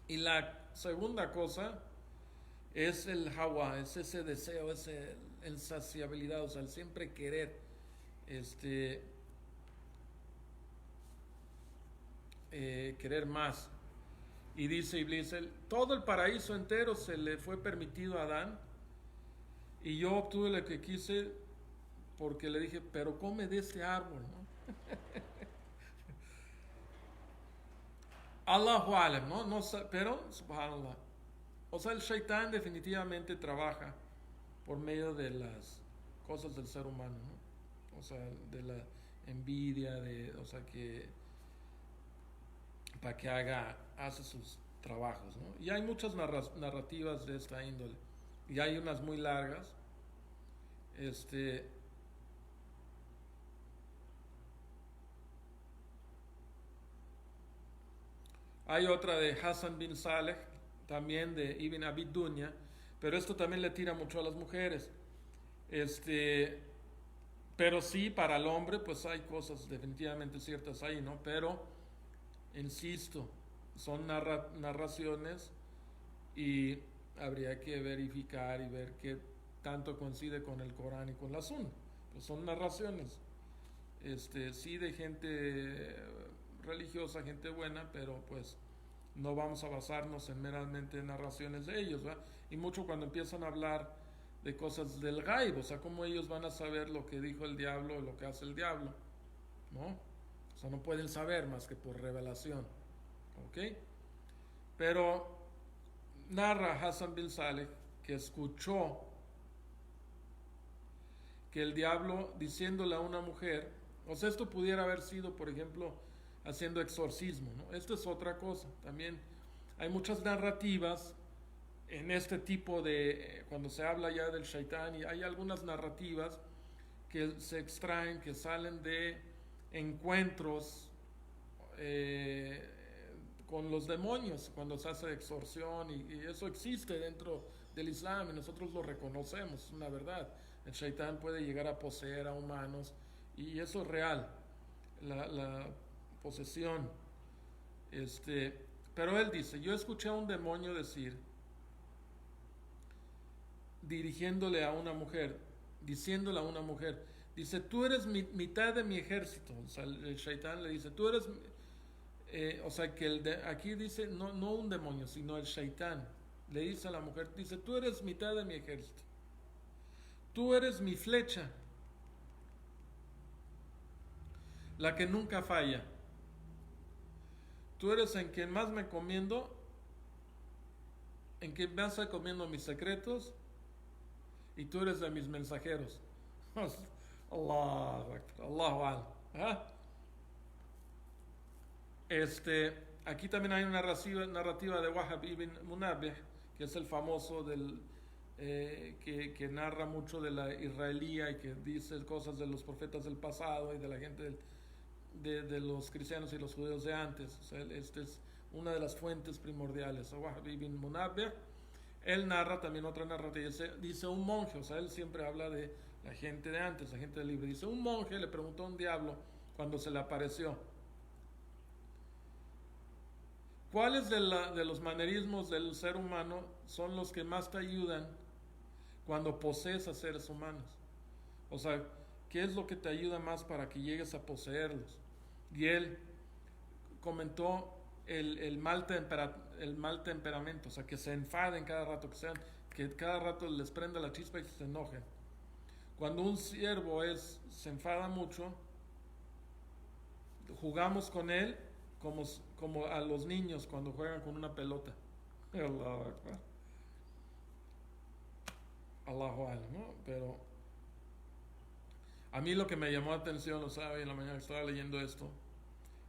Y la segunda cosa es el hawa, es ese deseo, esa insaciabilidad, o sea, el siempre querer querer más. Y dice Iblis, todo el paraíso entero se le fue permitido a Adán, y yo obtuve lo que quise porque le dije, pero come de este árbol, ¿no? Allahu alam, ¿no? No, pero, subhanallah. O sea, el shaitán definitivamente trabaja por medio de las cosas del ser humano, ¿no? O sea, de la envidia, o sea, para que hace sus trabajos, ¿no? Y hay muchas narrativas de esta índole. Y hay unas muy largas. Hay otra de Hassan bin Saleh, también de Ibn Abi Dunya, pero esto también le tira mucho a las mujeres. Pero sí, para el hombre, pues hay cosas definitivamente ciertas ahí, ¿no? Pero, insisto, son narraciones y habría que verificar y ver qué tanto coincide con el Corán y con la Sunna. Pues son narraciones, sí, de gente religiosa, gente buena, pero pues no vamos a basarnos en meramente narraciones de ellos, ¿verdad? Y mucho cuando empiezan a hablar de cosas del gaib, o sea, cómo ellos van a saber lo que dijo el diablo o lo que hace el diablo, ¿no? O sea, no pueden saber más que por revelación, ¿ok? Pero narra Hassan bin Saleh que escuchó que el diablo diciéndole a una mujer, o sea, esto pudiera haber sido, por ejemplo, haciendo exorcismo, ¿no? Esto es otra cosa. También hay muchas narrativas en este tipo de, cuando se habla ya del shaitán, y hay algunas narrativas que se extraen, que salen de encuentros con los demonios, cuando se hace exorción, y eso existe dentro del Islam, y nosotros lo reconocemos, es una verdad. El shaitán puede llegar a poseer a humanos, y eso es real, la posesión. Pero él dice, yo escuché a un demonio decir, dirigiéndole a una mujer, diciéndole a una mujer, dice, tú eres mitad de mi ejército. O sea, el shaitán le dice, tú eres, o sea, que aquí dice, no un demonio, sino el shaitán. Le dice a la mujer, dice, tú eres mitad de mi ejército. Tú eres mi flecha, la que nunca falla. Tú eres en quien más me encomiendo, en quien más encomiendo mis secretos, y tú eres de mis mensajeros. Allah, Allahu Al. ¿Ah? Aquí también hay una narrativa de Wahab ibn Munabih, que es el famoso que narra mucho de la israelía y que dice cosas de los profetas del pasado y de la gente de los cristianos y los judíos de antes. O sea, esta es una de las fuentes primordiales. Wahab ibn Munabih, él narra también otra narrativa, dice un monje, o sea, él siempre habla de la gente de antes, la gente del libro. Dice, un monje le preguntó a un diablo cuando se le apareció, ¿cuáles de los manerismos del ser humano son los que más te ayudan cuando posees a seres humanos? O sea, ¿qué es lo que te ayuda más para que llegues a poseerlos? Y él comentó el mal temperamento, o sea, que se enfaden cada rato, que cada rato les prenda la chispa y se enojen. Cuando un siervo se enfada mucho, jugamos con él como a los niños cuando juegan con una pelota. Allahu Akbar. Allahu Akbar, ¿no? Pero a mí lo que me llamó la atención, lo sabe, en la mañana que estaba leyendo esto,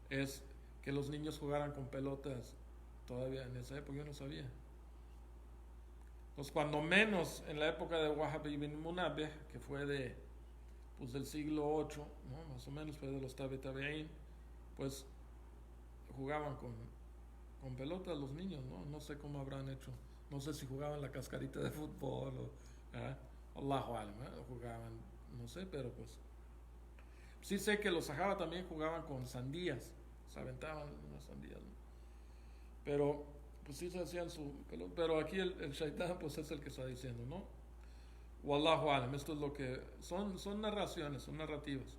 es que los niños jugaran con pelotas todavía en esa época, yo no sabía. Pues cuando menos en la época de Wahab ibn Munabih, que fue del siglo 8, ¿no? Más o menos fue de los Tabi'in, pues jugaban con pelotas los niños, ¿no? No sé cómo habrán hecho, no sé si jugaban la cascarita de fútbol o Allahu Alam, jugaban, no sé, pero pues sí sé que los sahaba también jugaban con sandías, se aventaban unas sandías, ¿no? Pero pues sí se hacían pero aquí el shaitán pues es el que está diciendo, ¿no? Wallahu alam, esto es lo que son narraciones, son narrativas.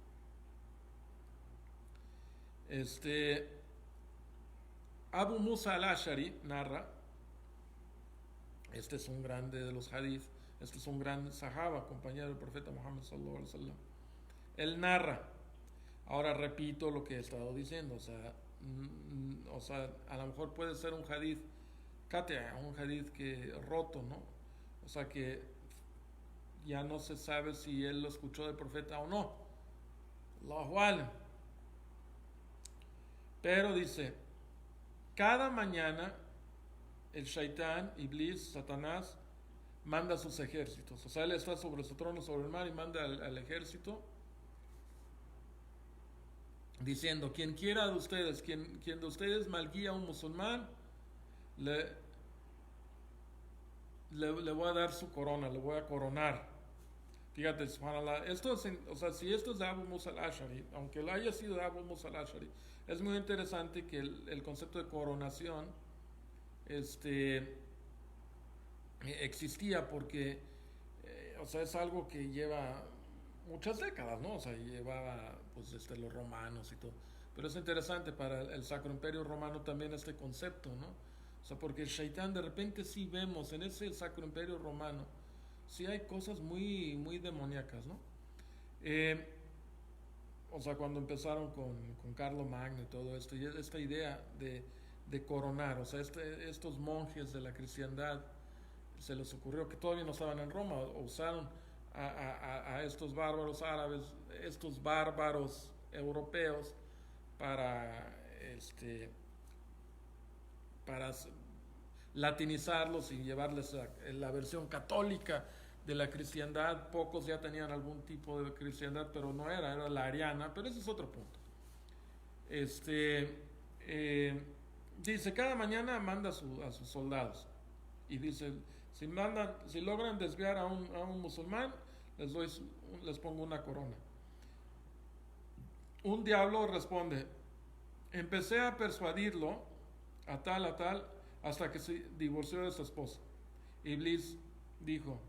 Abu Musa al-Ashari narra, este es un grande de los hadith, este es un gran sahaba, compañero del profeta Muhammad sallallahu alaihi wasallam. Él narra, ahora repito lo que he estado diciendo, o sea, a lo mejor puede ser un hadith un hadith que roto, ¿no? O sea que ya no se sabe si él lo escuchó del profeta o no. Allahu alam. Pero dice, cada mañana el shaitán, Iblis, Satanás, manda sus ejércitos. O sea, él está sobre su trono, sobre el mar, y manda al ejército diciendo, quien quiera de ustedes, quien de ustedes malguía a un musulmán, le voy a dar su corona, le voy a coronar. Fíjate, subhanallah, o sea, si esto es de Abu Musa al-Ashari, aunque lo haya sido de Abu Musa al-Ashari, es muy interesante que el concepto de coronación existía porque, o sea, es algo que lleva muchas décadas, ¿no? O sea, llevaba pues los romanos y todo. Pero es interesante para el Sacro Imperio Romano también este concepto, ¿no? O sea, porque el shaitán de repente sí vemos en ese Sacro Imperio Romano, sí hay cosas muy, muy demoníacas, ¿no? O sea, cuando empezaron con Carlomagno y todo esto, y esta idea de coronar, o sea, estos monjes de la cristiandad, se les ocurrió que todavía no estaban en Roma, o usaron a estos bárbaros árabes, estos bárbaros europeos, para latinizarlos y llevarles la versión católica de la cristiandad. Pocos ya tenían algún tipo de cristiandad, pero no era la ariana, pero ese es otro punto. Dice, cada mañana manda a sus soldados y dice, si logran desviar a un musulmán, les pongo una corona. Un diablo responde, empecé a persuadirlo a tal, hasta que se divorció de su esposa. Iblis dijo,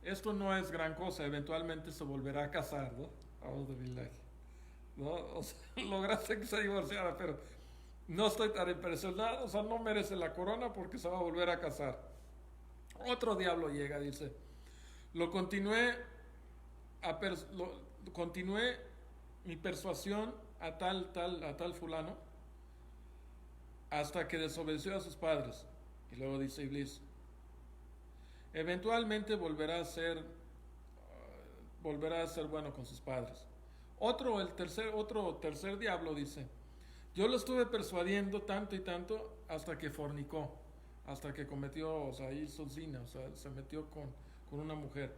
esto no es gran cosa, eventualmente se volverá a casar, ¿no? ¿No? O sea, lograste que se divorciara, pero no estoy tan impresionado, o sea, no merece la corona porque se va a volver a casar. Otro diablo llega, dice, lo continué, continué mi persuasión a tal fulano, hasta que desobedeció a sus padres. Y luego dice Iblis, eventualmente volverá a ser bueno con sus padres. Otro tercer diablo dice, yo lo estuve persuadiendo tanto y tanto hasta que fornicó, hasta que cometió, o sea, hizo zina, o sea, se metió con una mujer.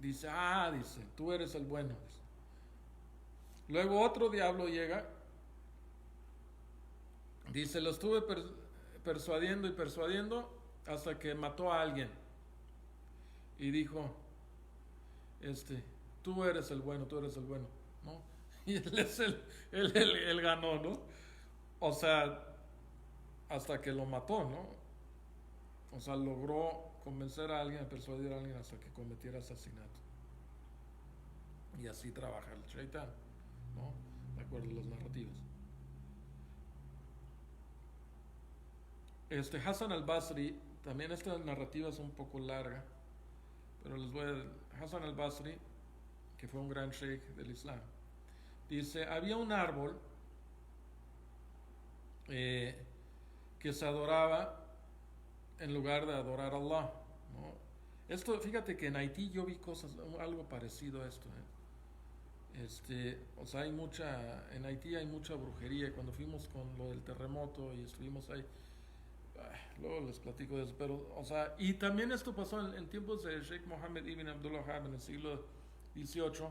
Dice, dice, tú eres el bueno. Dice. Luego otro diablo llega, dice, lo estuve persuadiendo y persuadiendo hasta que mató a alguien. Y dijo, tú eres el bueno, tú eres el bueno, ¿no? Y él ganó, ¿no? O sea, hasta que lo mató, ¿no? O sea, logró convencer a alguien, a persuadir a alguien hasta que cometiera asesinato. Y así trabaja el Shaitán, ¿no? De acuerdo a las narrativas. Hassan al-Basri, también esta narrativa es un poco larga, pero Hassan al-Basri, que fue un gran sheikh del Islam, dice, había un árbol que se adoraba en lugar de adorar a Allah, ¿no? Esto, fíjate que en Haití yo vi algo parecido a esto, o sea, en Haití hay mucha brujería. Cuando fuimos con lo del terremoto y estuvimos ahí, luego les platico de eso, pero, o sea, y también esto pasó en tiempos de Sheikh Mohammed ibn Abdul Wahhab en el siglo XVIII.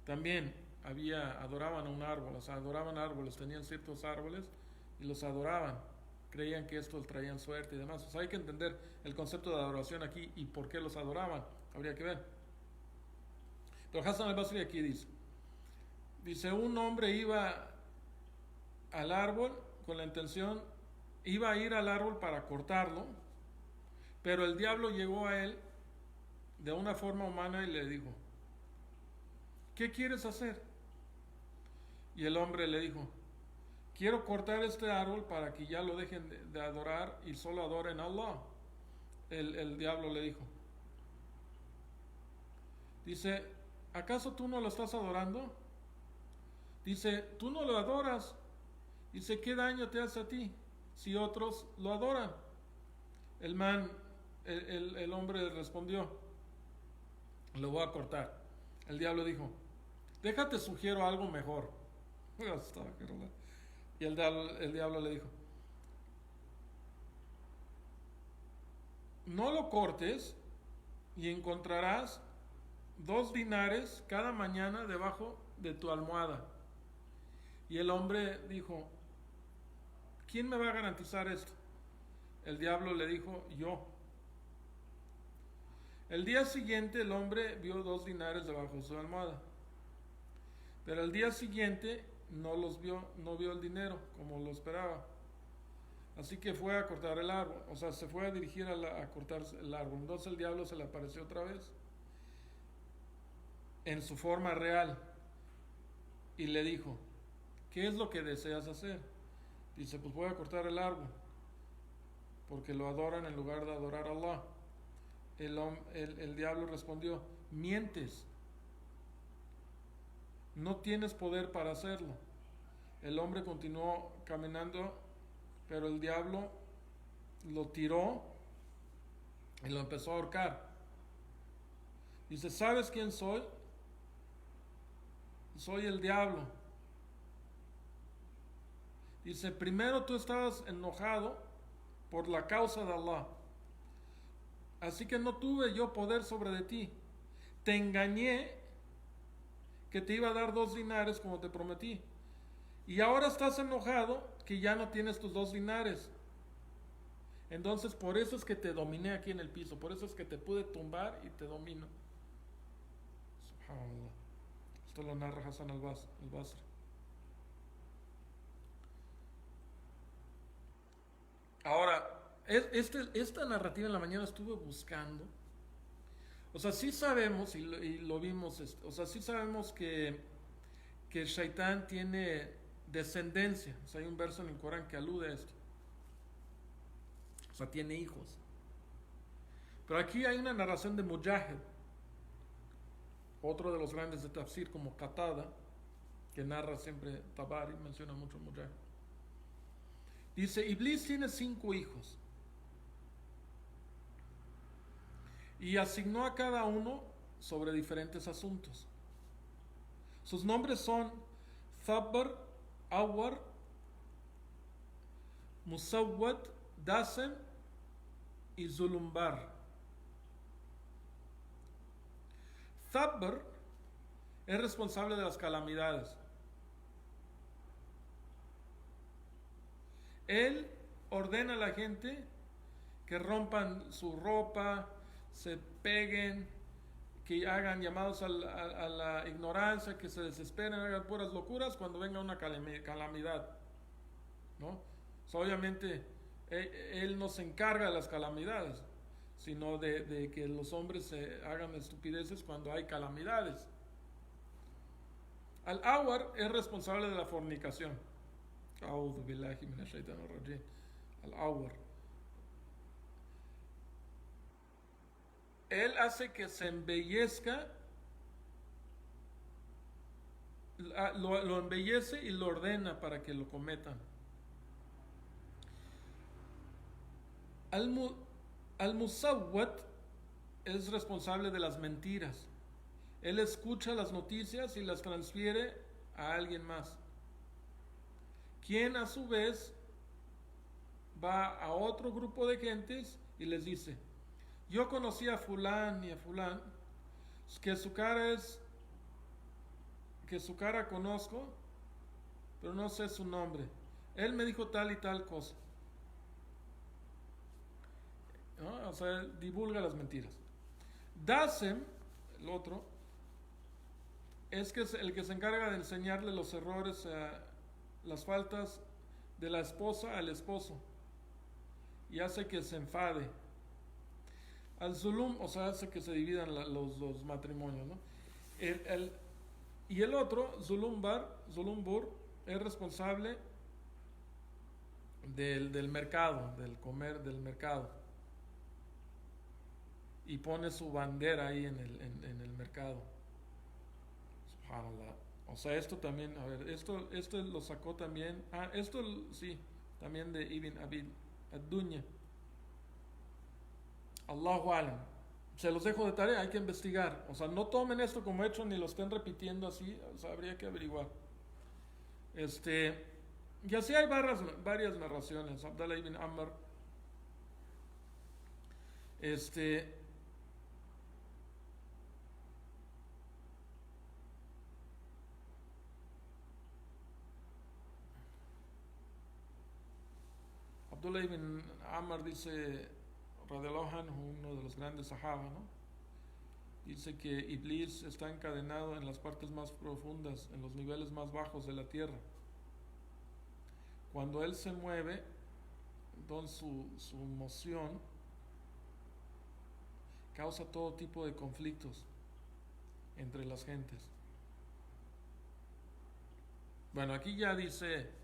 También adoraban a un árbol, o sea, adoraban árboles, tenían ciertos árboles y los adoraban, creían que esto traían suerte y demás. O sea, hay que entender el concepto de adoración aquí y por qué los adoraban, habría que ver. Pero Hassan al-Basri aquí dice, un hombre iba al árbol con la intención, iba a ir al árbol para cortarlo, pero el diablo llegó a él de una forma humana y le dijo, ¿qué quieres hacer? Y el hombre le dijo, quiero cortar este árbol para que ya lo dejen de adorar y solo adoren a Allah. El diablo le dijo, dice, ¿acaso tú no lo estás adorando? Dice, tú no lo adoras. Dice, ¿qué daño te hace a ti si otros lo adoran? El hombre respondió, lo voy a cortar. El diablo dijo, déjate sugiero algo mejor. Y el diablo le dijo, no lo cortes y encontrarás 2 dinares cada mañana debajo de tu almohada. Y el hombre dijo, ¿quién me va a garantizar esto? El diablo le dijo, yo. El día siguiente el hombre vio 2 dinares debajo de su almohada. Pero el día siguiente no vio el dinero como lo esperaba. Así que fue a cortar el árbol, o sea, se fue a dirigir a cortar el árbol. Entonces el diablo se le apareció otra vez en su forma real y le dijo, ¿qué es lo que deseas hacer? Dice, pues voy a cortar el árbol porque lo adoran en lugar de adorar a Allah. El diablo respondió, mientes, no tienes poder para hacerlo. El hombre continuó caminando, pero el diablo lo tiró y lo empezó a ahorcar. Dice, ¿sabes quién soy? Soy el diablo. Dice, primero tú estabas enojado por la causa de Allah, así que no tuve yo poder sobre de ti. Te engañé que te iba a dar 2 dinares como te prometí. Y ahora estás enojado que ya no tienes tus 2 dinares. Entonces por eso es que te dominé aquí en el piso, por eso es que te pude tumbar y te domino. Subhanallah. Esto lo narra Hassan al-Basri. Ahora, esta narrativa en la mañana estuve buscando. O sea, sí sabemos, y lo vimos, o sea, sí sabemos que el Shaitán tiene descendencia. O sea, hay un verso en el Corán que alude a esto. O sea, tiene hijos. Pero aquí hay una narración de Mujahid, otro de los grandes de Tafsir, como Qatada, que narra siempre Tabari, menciona mucho Mujahid. Dice, Iblis tiene 5 hijos y asignó a cada uno sobre diferentes asuntos. Sus nombres son Thabbar, Awar, Musawwad, Dasem y Zulumbar. Thabbar es responsable de las calamidades. Él ordena a la gente que rompan su ropa, se peguen, que hagan llamados a la ignorancia, que se desesperen, hagan puras locuras cuando venga una calamidad, ¿no? O sea, obviamente él no se encarga de las calamidades, sino de que los hombres se hagan estupideces cuando hay calamidades. Al-Awar es responsable de la fornicación. A'udhu billahi minash shaitanir rajim. Al-Awar. Él hace que se embellezca, lo embellece y lo ordena para que lo cometan. Al-Musawwat es responsable de las mentiras. Él escucha las noticias y las transfiere a alguien más, quien a su vez va a otro grupo de gentes y les dice, yo conocí a fulán y a fulán, que su cara conozco, pero no sé su nombre. Él me dijo tal y tal cosa, ¿no? O sea, divulga las mentiras. Dasem, el otro, es el que se encarga de enseñarle los errores, las faltas de la esposa al esposo, y hace que se enfade. Al Zulum, o sea, hace que se dividan los matrimonios, ¿no? Y el otro, Zulumbur, es responsable del mercado, del mercado. Y pone su bandera ahí en el mercado. Subhanallah. O sea, esto también, a ver, esto lo sacó también. Esto sí, también de Ibn Abid ad-Dunya. Allahu alam. Se los dejo de tarea, hay que investigar. O sea, no tomen esto como hecho ni lo estén repitiendo así. O sea, habría que averiguar. Y así hay varias narraciones. Abdallah ibn Amr. Abdullah ibn Amr dice, radiallahu anhu, uno de los grandes sahaba, ¿no? Dice que Iblis está encadenado en las partes más profundas, en los niveles más bajos de la tierra. Cuando él se mueve, entonces su moción causa todo tipo de conflictos entre las gentes. Bueno, aquí ya dice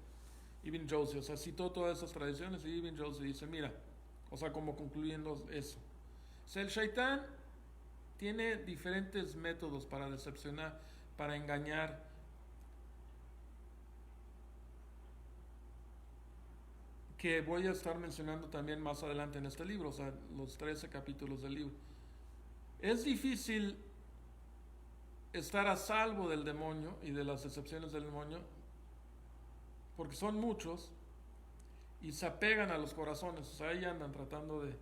Ibn Jawzi, o sea, citó todas esas tradiciones y Ibn Jawzi dice, mira, o sea, como concluyendo eso. O sea, el Shaitán tiene diferentes métodos para decepcionar, para engañar. Que voy a estar mencionando también más adelante en este libro, o sea, los 13 capítulos del libro. Es difícil estar a salvo del demonio y de las decepciones del demonio, porque son muchos y se apegan a los corazones, o sea, ahí andan tratando de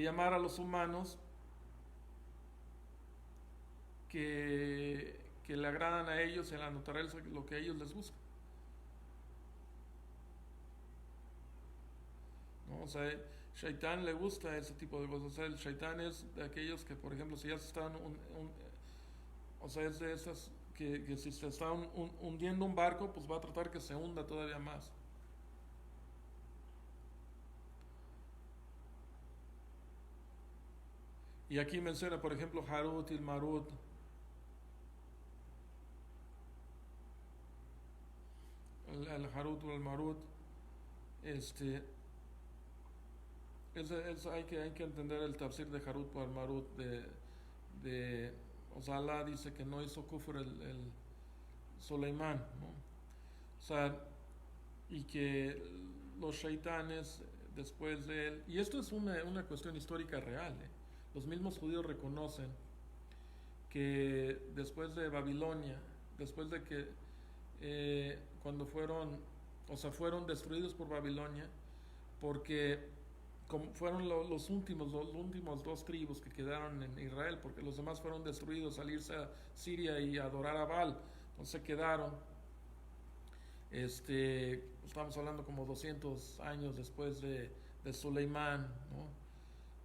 llamar a los humanos que le agradan a ellos, en la naturaleza, lo que a ellos les gusta, ¿no? O sea, Shaitán le gusta ese tipo de cosas. O sea, el Shaitán es de aquellos que, por ejemplo, si ya se están o sea, es de esas que si se está hundiendo un barco, pues va a tratar que se hunda todavía más. Y aquí menciona, por ejemplo, Harut y el Marut. El Harut o el Marut. Este, hay que entender el tafsir de Harut o el Marut. O sea, Allah dice que no hizo kufr el Soleimán, ¿no? O sea, y que los shaitanes después de él, y esto es una cuestión histórica real, ¿eh? Los mismos judíos reconocen que después de Babilonia, después de que cuando fueron, o sea, fueron destruidos por Babilonia, porque como fueron los últimos dos tribus que quedaron en Israel, porque los demás fueron destruidos al irse a Siria y a adorar a Baal, entonces quedaron, estamos hablando como 200 años después de Suleimán, ¿no?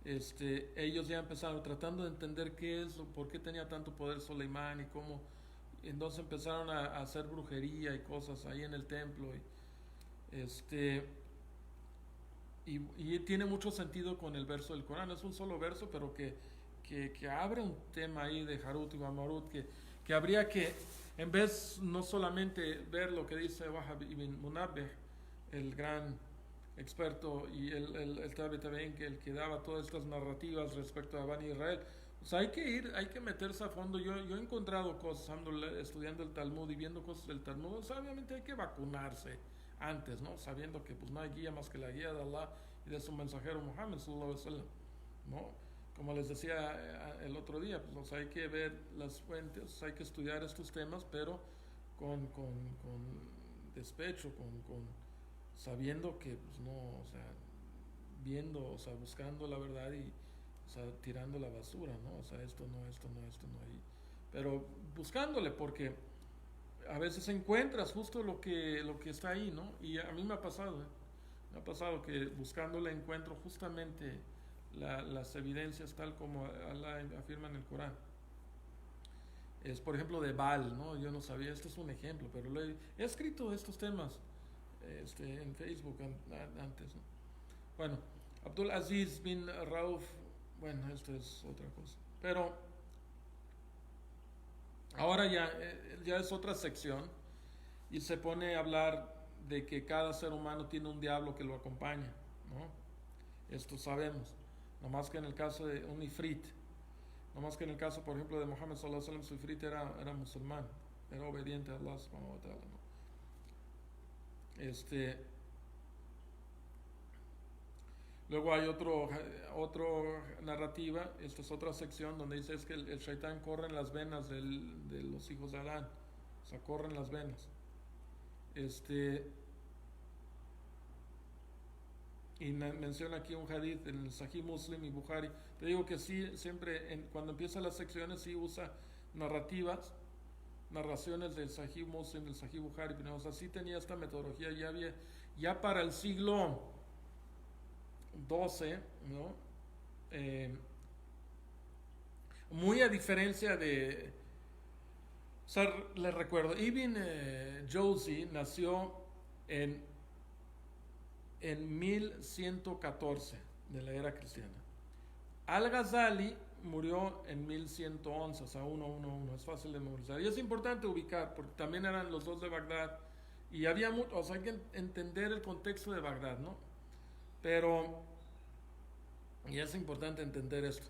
Ellos ya empezaron tratando de entender qué es, por qué tenía tanto poder Soleimán y cómo, entonces empezaron a hacer brujería y cosas ahí en el templo y tiene mucho sentido con el verso del Corán. Es un solo verso, pero que abre un tema ahí de Harut y Marut, que habría que, en vez no solamente ver lo que dice Wahab ibn Munabbih, el gran experto, y el Tabi Tabein, que el que daba todas estas narrativas respecto a Bani Israel. O sea, hay que meterse a fondo. Yo he encontrado cosas, estudiando el Talmud y viendo cosas del Talmud. O sea, obviamente hay que vacunarse antes, ¿no? Sabiendo que pues no hay guía más que la guía de Allah y de su mensajero Muhammad sallallahu alaihi wasallam, ¿no? Como les decía el otro día, pues, o sea, hay que ver las fuentes, hay que estudiar estos temas, pero con despecho, sabiendo que pues no, o sea, viendo, o sea, buscando la verdad y, o sea, tirando la basura, ¿no? O sea, esto no, y, pero buscándole, porque a veces encuentras justo lo que está ahí, ¿no? Y a mí me ha pasado, ¿eh? Me ha pasado que buscándole encuentro justamente las evidencias tal como Allah afirma en el Corán. Es, por ejemplo, de Baal, ¿no? Yo no sabía, este es un ejemplo, pero he escrito estos temas en Facebook antes, ¿no? Bueno, Abdul Aziz bin Rauf, bueno, esto es otra cosa. Pero ahora ya es otra sección y se pone a hablar de que cada ser humano tiene un diablo que lo acompaña, ¿no? Esto sabemos. No más que en el caso de un ifrit, no más que en el caso, por ejemplo, de Muhammad sallallahu alaihi wasallam, su ifrit era musulmán, era obediente a Allah subhanahu wa ta'ala, ¿no? Luego hay otro narrativa, esta es otra sección donde dice es que el shaitán corre en las venas de los hijos de Adán, o sea, corre en las venas. Y menciona aquí un hadith en el Sahih Muslim y Bukhari. Te digo que sí, siempre cuando empieza las secciones sí usa narraciones del Sahih Muslim, del Sahih Bukhari, pero, o sea, sí tenía esta metodología, ya para el siglo XII, ¿no? Muy a diferencia de, o sea, les recuerdo, Ibn Jawzi nació en 1114 de la era cristiana. Al-Ghazali murió en 1111, o sea, 111, es fácil de memorizar. Y es importante ubicar, porque también eran los dos de Bagdad, y había mucho, o sea, hay que entender el contexto de Bagdad, ¿no? Pero, y es importante entender esto,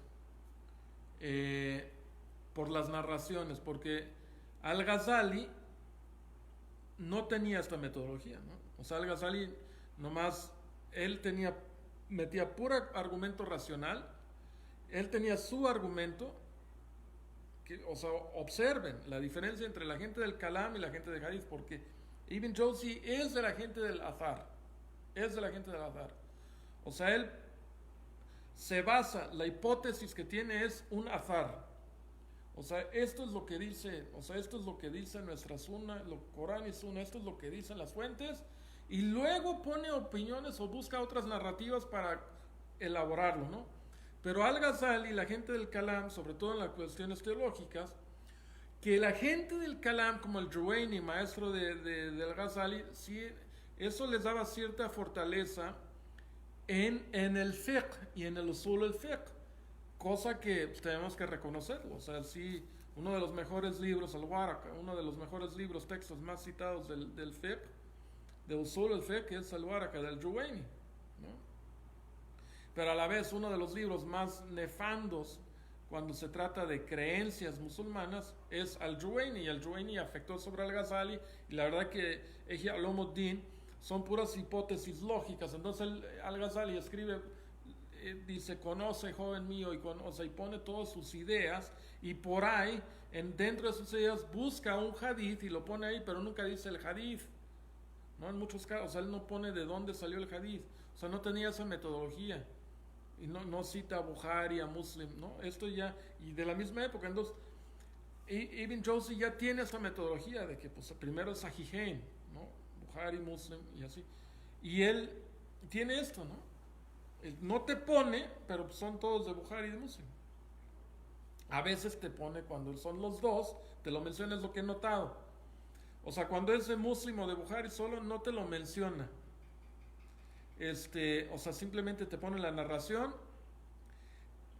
por las narraciones, porque Al-Ghazali no tenía esta metodología, ¿no? O sea, Al-Ghazali nomás, él metía puro argumento racional, él tenía su argumento, o sea, observen la diferencia entre la gente del Kalam y la gente de Hadith, porque Ibn Jawzi es de la gente del Azhar, o sea, él se basa, la hipótesis que tiene es un azar. O sea, esto es lo que dice, o sea, esto es lo que dice nuestra Sunna, Corán y Sunna, esto es lo que dicen las fuentes, y luego pone opiniones o busca otras narrativas para elaborarlo, ¿no? Pero Al-Ghazali, la gente del Kalam, sobre todo en las cuestiones teológicas, que la gente del Kalam, como el Juwayni, maestro del Ghazali, sí, eso les daba cierta fortaleza en el fiqh y en el usul del fiqh. cosa que tenemos que reconocerlo. O sea, sí, uno de los mejores libros, el Waraka, uno de los mejores libros, textos más citados del fiqh, de usul el fiqh, es el Waraka del Juwayni, ¿no? Pero a la vez uno de los libros más nefandos cuando se trata de creencias musulmanas es Al-Juwayni, y Al-Juwayni afectó sobre Al-Ghazali, y la verdad que Ihya Ulumuddin son puras hipótesis lógicas. Entonces Al-Ghazali escribe, dice, conoce, joven mío, y conoce, y pone todas sus ideas, y por ahí, dentro de sus ideas, busca un hadith y lo pone ahí, pero nunca dice el hadith, ¿no? En muchos casos, él no pone de dónde salió el hadith, o sea, no tenía esa metodología. Y no cita a Bukhari, a Muslim, ¿no? Esto ya, y de la misma época. Entonces, Ibn Jawzi ya tiene esta metodología de que pues primero es Sahihain, ¿no? Bukhari, Muslim y así. Y él tiene esto, ¿no? Él no te pone, pero son todos de Bukhari y de Muslim. A veces te pone cuando son los dos, te lo menciona, es lo que he notado. O sea, cuando es de Muslim o de Bukhari solo, no te lo menciona. O sea, simplemente te pone la narración.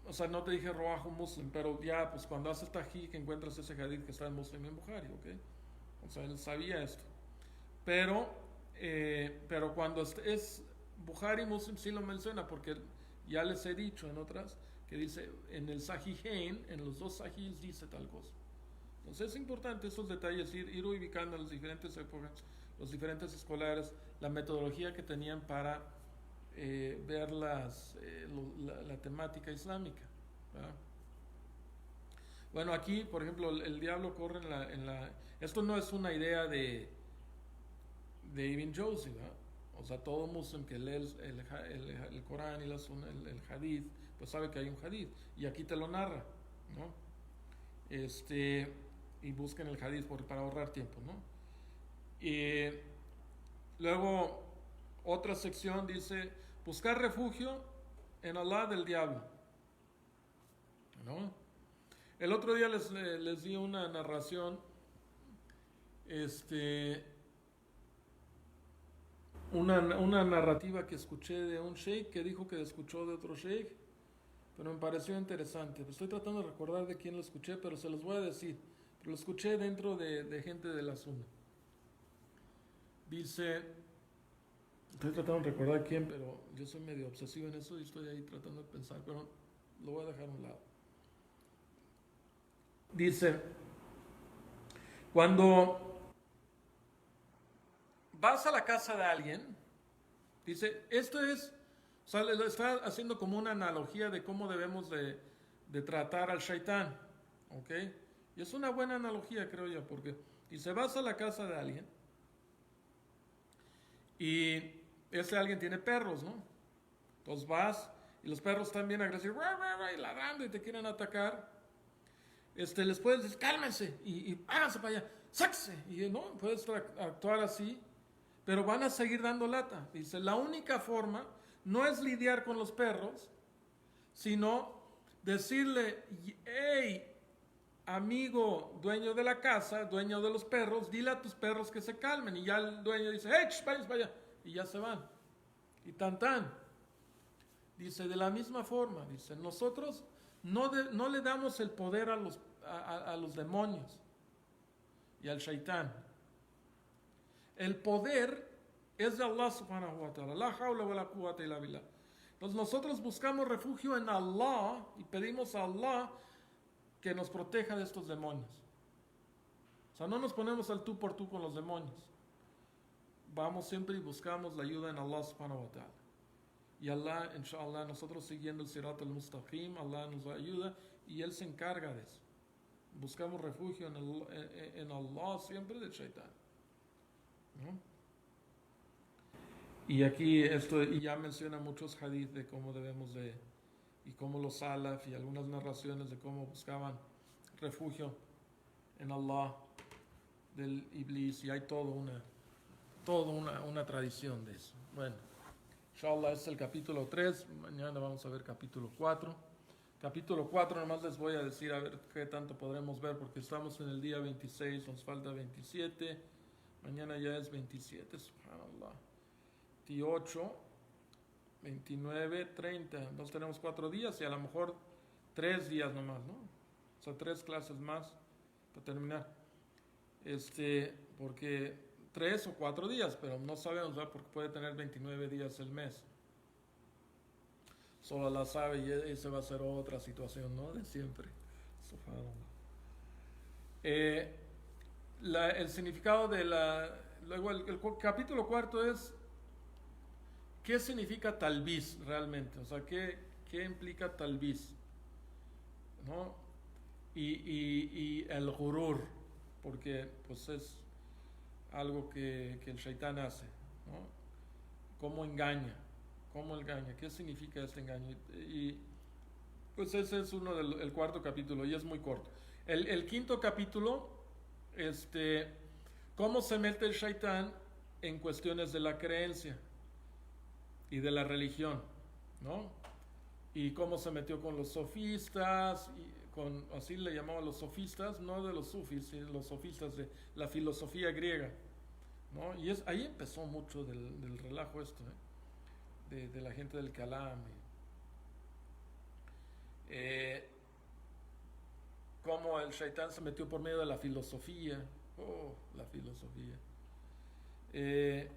O sea, no te dije Rawahu Muslim, pero ya, pues cuando haces tahqiq encuentras ese hadith que está en Muslim y en Bukhari, ¿ok? O sea, él sabía esto. Pero cuando es Bukhari y Muslim sí lo menciona, porque ya les he dicho en otras que dice en el Sahihain, en los dos Sahihs dice tal cosa. Entonces es importante esos detalles, ir ubicando las diferentes épocas, los diferentes escolares, la metodología que tenían para ver la temática islámica, ¿verdad? Bueno, aquí, por ejemplo, el diablo corre esto no es una idea de Ibn Jawzi, ¿verdad? O sea, todo muslim que lee el Corán y el Hadith, pues sabe que hay un Hadith, y aquí te lo narra, ¿no? Y busquen el Hadith para ahorrar tiempo, ¿no? Y luego, otra sección dice, buscar refugio en Allah del diablo, ¿no? El otro día les di una narración, una narrativa que escuché de un sheikh que dijo que escuchó de otro sheikh, pero me pareció interesante. Estoy tratando de recordar de quién lo escuché, pero se los voy a decir. Pero lo escuché dentro de gente de la Sunna. Dice, estoy tratando de recordar quién, pero yo soy medio obsesivo en eso y estoy ahí tratando de pensar, pero lo voy a dejar a un lado. Dice, cuando vas a la casa de alguien, dice, o sea, le está haciendo como una analogía de cómo debemos de tratar al shaitán, ¿ok? Y es una buena analogía, creo yo, porque dice, vas a la casa de alguien y ese alguien tiene perros, ¿no? Entonces vas y los perros están bien agresivos, y ladrando y te quieren atacar. Les puedes decir, cálmense y háganse para allá, sáquese, y no, puedes actuar así, pero van a seguir dando lata. Dice, la única forma no es lidiar con los perros, sino decirle, hey, amigo, dueño de la casa, dueño de los perros, dile a tus perros que se calmen. Y ya el dueño dice, hey, váyanse para allá, y ya se van. Y tan. Dice, de la misma forma, dice, nosotros no le damos el poder a los demonios y al shaitán. El poder es de Allah subhanahu wa ta'ala. La hawla wa la quwwata illa billah. Entonces nosotros buscamos refugio en Allah y pedimos a Allah que nos proteja de estos demonios. O sea, no nos ponemos al tú por tú con los demonios. Vamos siempre y buscamos la ayuda en Allah subhanahu wa ta'ala. Y Allah, inshallah, nosotros siguiendo el Sirat al-Mustaqim, Allah nos ayuda y Él se encarga de eso. Buscamos refugio en Allah siempre del shaitán, ¿no? Y aquí y ya menciona muchos hadith de cómo debemos y cómo los salaf y algunas narraciones de cómo buscaban refugio en Allah del Iblis, y hay toda una tradición de eso. Bueno, inshallah es el capítulo 3, mañana vamos a ver capítulo 4. Capítulo 4 nomás les voy a decir a ver qué tanto podremos ver, porque estamos en el día 26, nos falta 27, mañana ya es 27, subhanallah, 28, 29, 30, entonces tenemos 4 días y a lo mejor 3 días nomás, ¿no? O sea, 3 clases más para terminar. Porque 3 o 4 días, pero no sabemos, ¿verdad? Porque puede tener 29 días el mes. Solo la sabe y esa va a ser otra situación, ¿no? De siempre. Eh, el significado de la... Luego el capítulo cuarto es ¿qué significa talbiz realmente? O sea, ¿qué implica talbiz? ¿No? Y el gurur, porque pues es algo que el shaitán hace, ¿no? ¿Cómo engaña? ¿Cómo engaña? ¿Qué significa este engaño? Pues ese es el cuarto capítulo y es muy corto. El quinto capítulo, este, ¿cómo se mete el shaitán en cuestiones de la creencia y de la religión, ¿no? Y cómo se metió con los sofistas, así le llamaban los sofistas, no de los sufis, sino los sofistas de la filosofía griega, ¿no? Y ahí empezó mucho del relajo esto, ¿eh? De la gente del Kalam. Eh, Cómo el shaitán se metió por medio de la filosofía, la filosofía. Eh,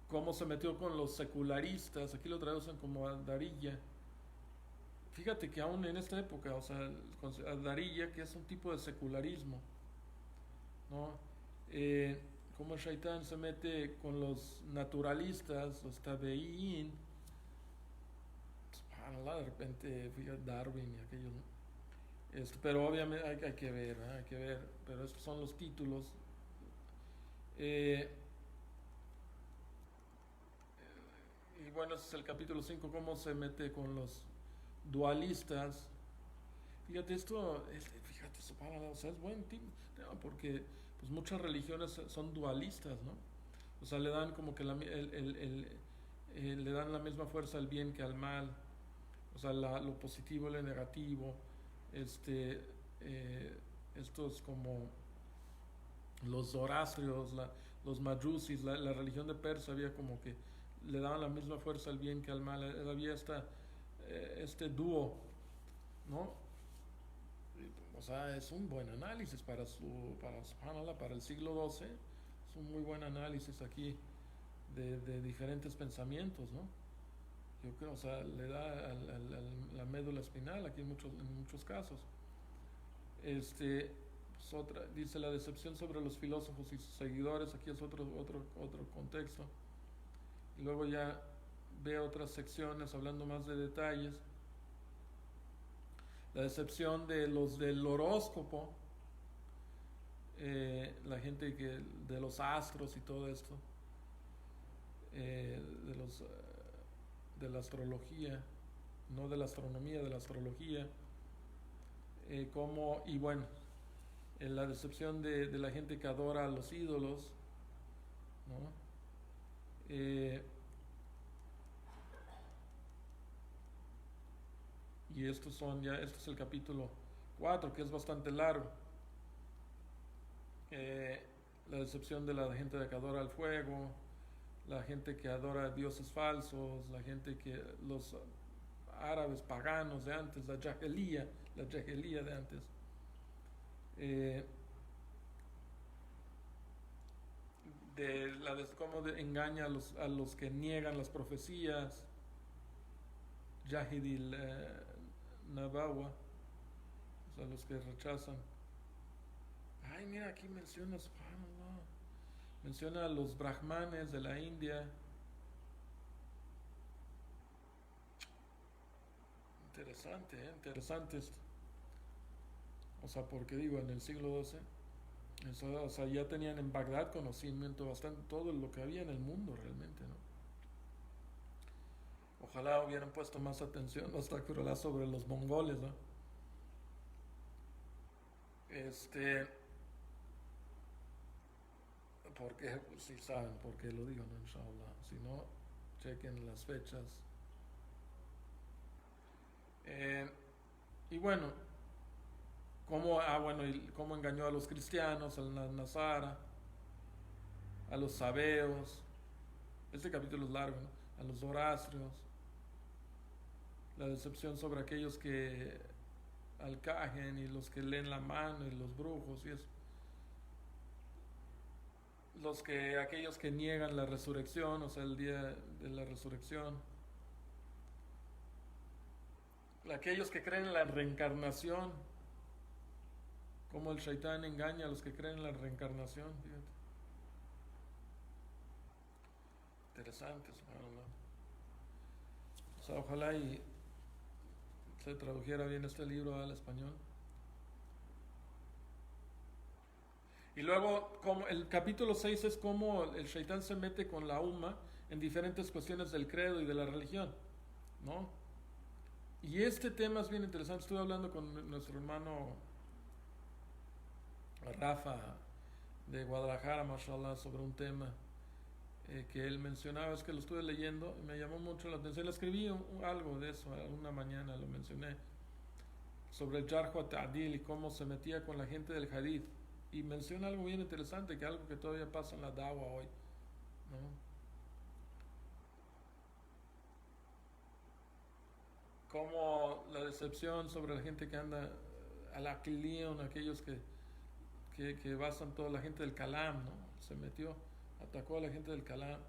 Cómo se metió con los secularistas, aquí lo traducen como Darilla. Fíjate que aún en esta época, o sea, Darilla, que es un tipo de secularismo, ¿no? Como el shaitán se mete con los naturalistas, los tabeín, de repente fíjate Darwin y aquellos, ¿no? Pero obviamente hay que ver, ¿eh? Hay que ver, pero estos son los títulos. Eh, y bueno, ese es el capítulo 5 cómo se mete con los dualistas. Fíjate, fíjate, o sea, es buen tema, porque pues muchas religiones son dualistas, ¿no? O sea, le dan como que le dan la misma fuerza al bien que al mal, o sea, lo positivo y lo negativo, este, estos como los zoroastrios, los majusis, la religión de Persia había como que le daban la misma fuerza al bien que al mal, había este dúo, ¿no? O sea, es un buen análisis subhanallah, para el siglo XII, es un muy buen análisis aquí de diferentes pensamientos, ¿no? Yo creo, o sea, le da la médula espinal aquí en muchos casos. Dice la decepción sobre los filósofos y sus seguidores, aquí es otro contexto. Y luego ya ve otras secciones hablando más de detalles. La decepción de los del horóscopo, la gente de los astros y todo esto, de la astrología, no de la astronomía, de la astrología, y bueno, la decepción de la gente que adora a los ídolos, ¿no? Y este es el capítulo 4 que es bastante largo. La decepción de la gente que adora al fuego, la gente que adora dioses falsos, los árabes paganos de antes, la jahilía de antes. Eh, Cómo engaña a los que niegan las profecías, Jahidil Nabawa, o sea, los que rechazan. Ay, mira, aquí menciona a los brahmanes de la India. Interesante, interesante esto. O sea, porque digo, en el siglo XII, o sea, ya tenían en Bagdad conocimiento bastante todo lo que había en el mundo realmente, ¿no? Ojalá hubieran puesto más atención hasta sobre los mongoles, ¿no? Este, porque, pues, si saben por qué lo digo, ¿no? Inshallah. Si no, chequen las fechas. Eh, y bueno, cómo engañó a los cristianos, a la Nazara, a los sabeos. Este capítulo es largo, ¿no? A los zoroastrios. la decepción sobre aquellos que alcajen y los que leen la mano y los brujos y eso. Aquellos que niegan la resurrección, o sea, el día de la resurrección. Aquellos que creen en la reencarnación, como el shaitán engaña a los que creen en la reencarnación, fíjate. Interesante, subhanallah. O sea, ojalá y se tradujera bien este libro al español. Y luego, como el capítulo 6 es como el shaitán se mete con la umma en diferentes cuestiones del credo y de la religión, ¿no? Y este tema es bien interesante. Estuve hablando con nuestro hermano Rafa de Guadalajara, mashallah, sobre un tema que él mencionaba, es que lo estuve leyendo y me llamó mucho la atención. Le escribí algo de eso, una mañana lo mencioné, sobre el Jarh wa Ta'dil y cómo se metía con la gente del Hadith. Y menciona algo bien interesante, que algo que todavía pasa en la Dawa hoy, ¿no? Como la decepción sobre la gente que anda a la Qilion, aquellos que basan toda la gente del Kalam, ¿no? Se metió, atacó a la gente del Kalam.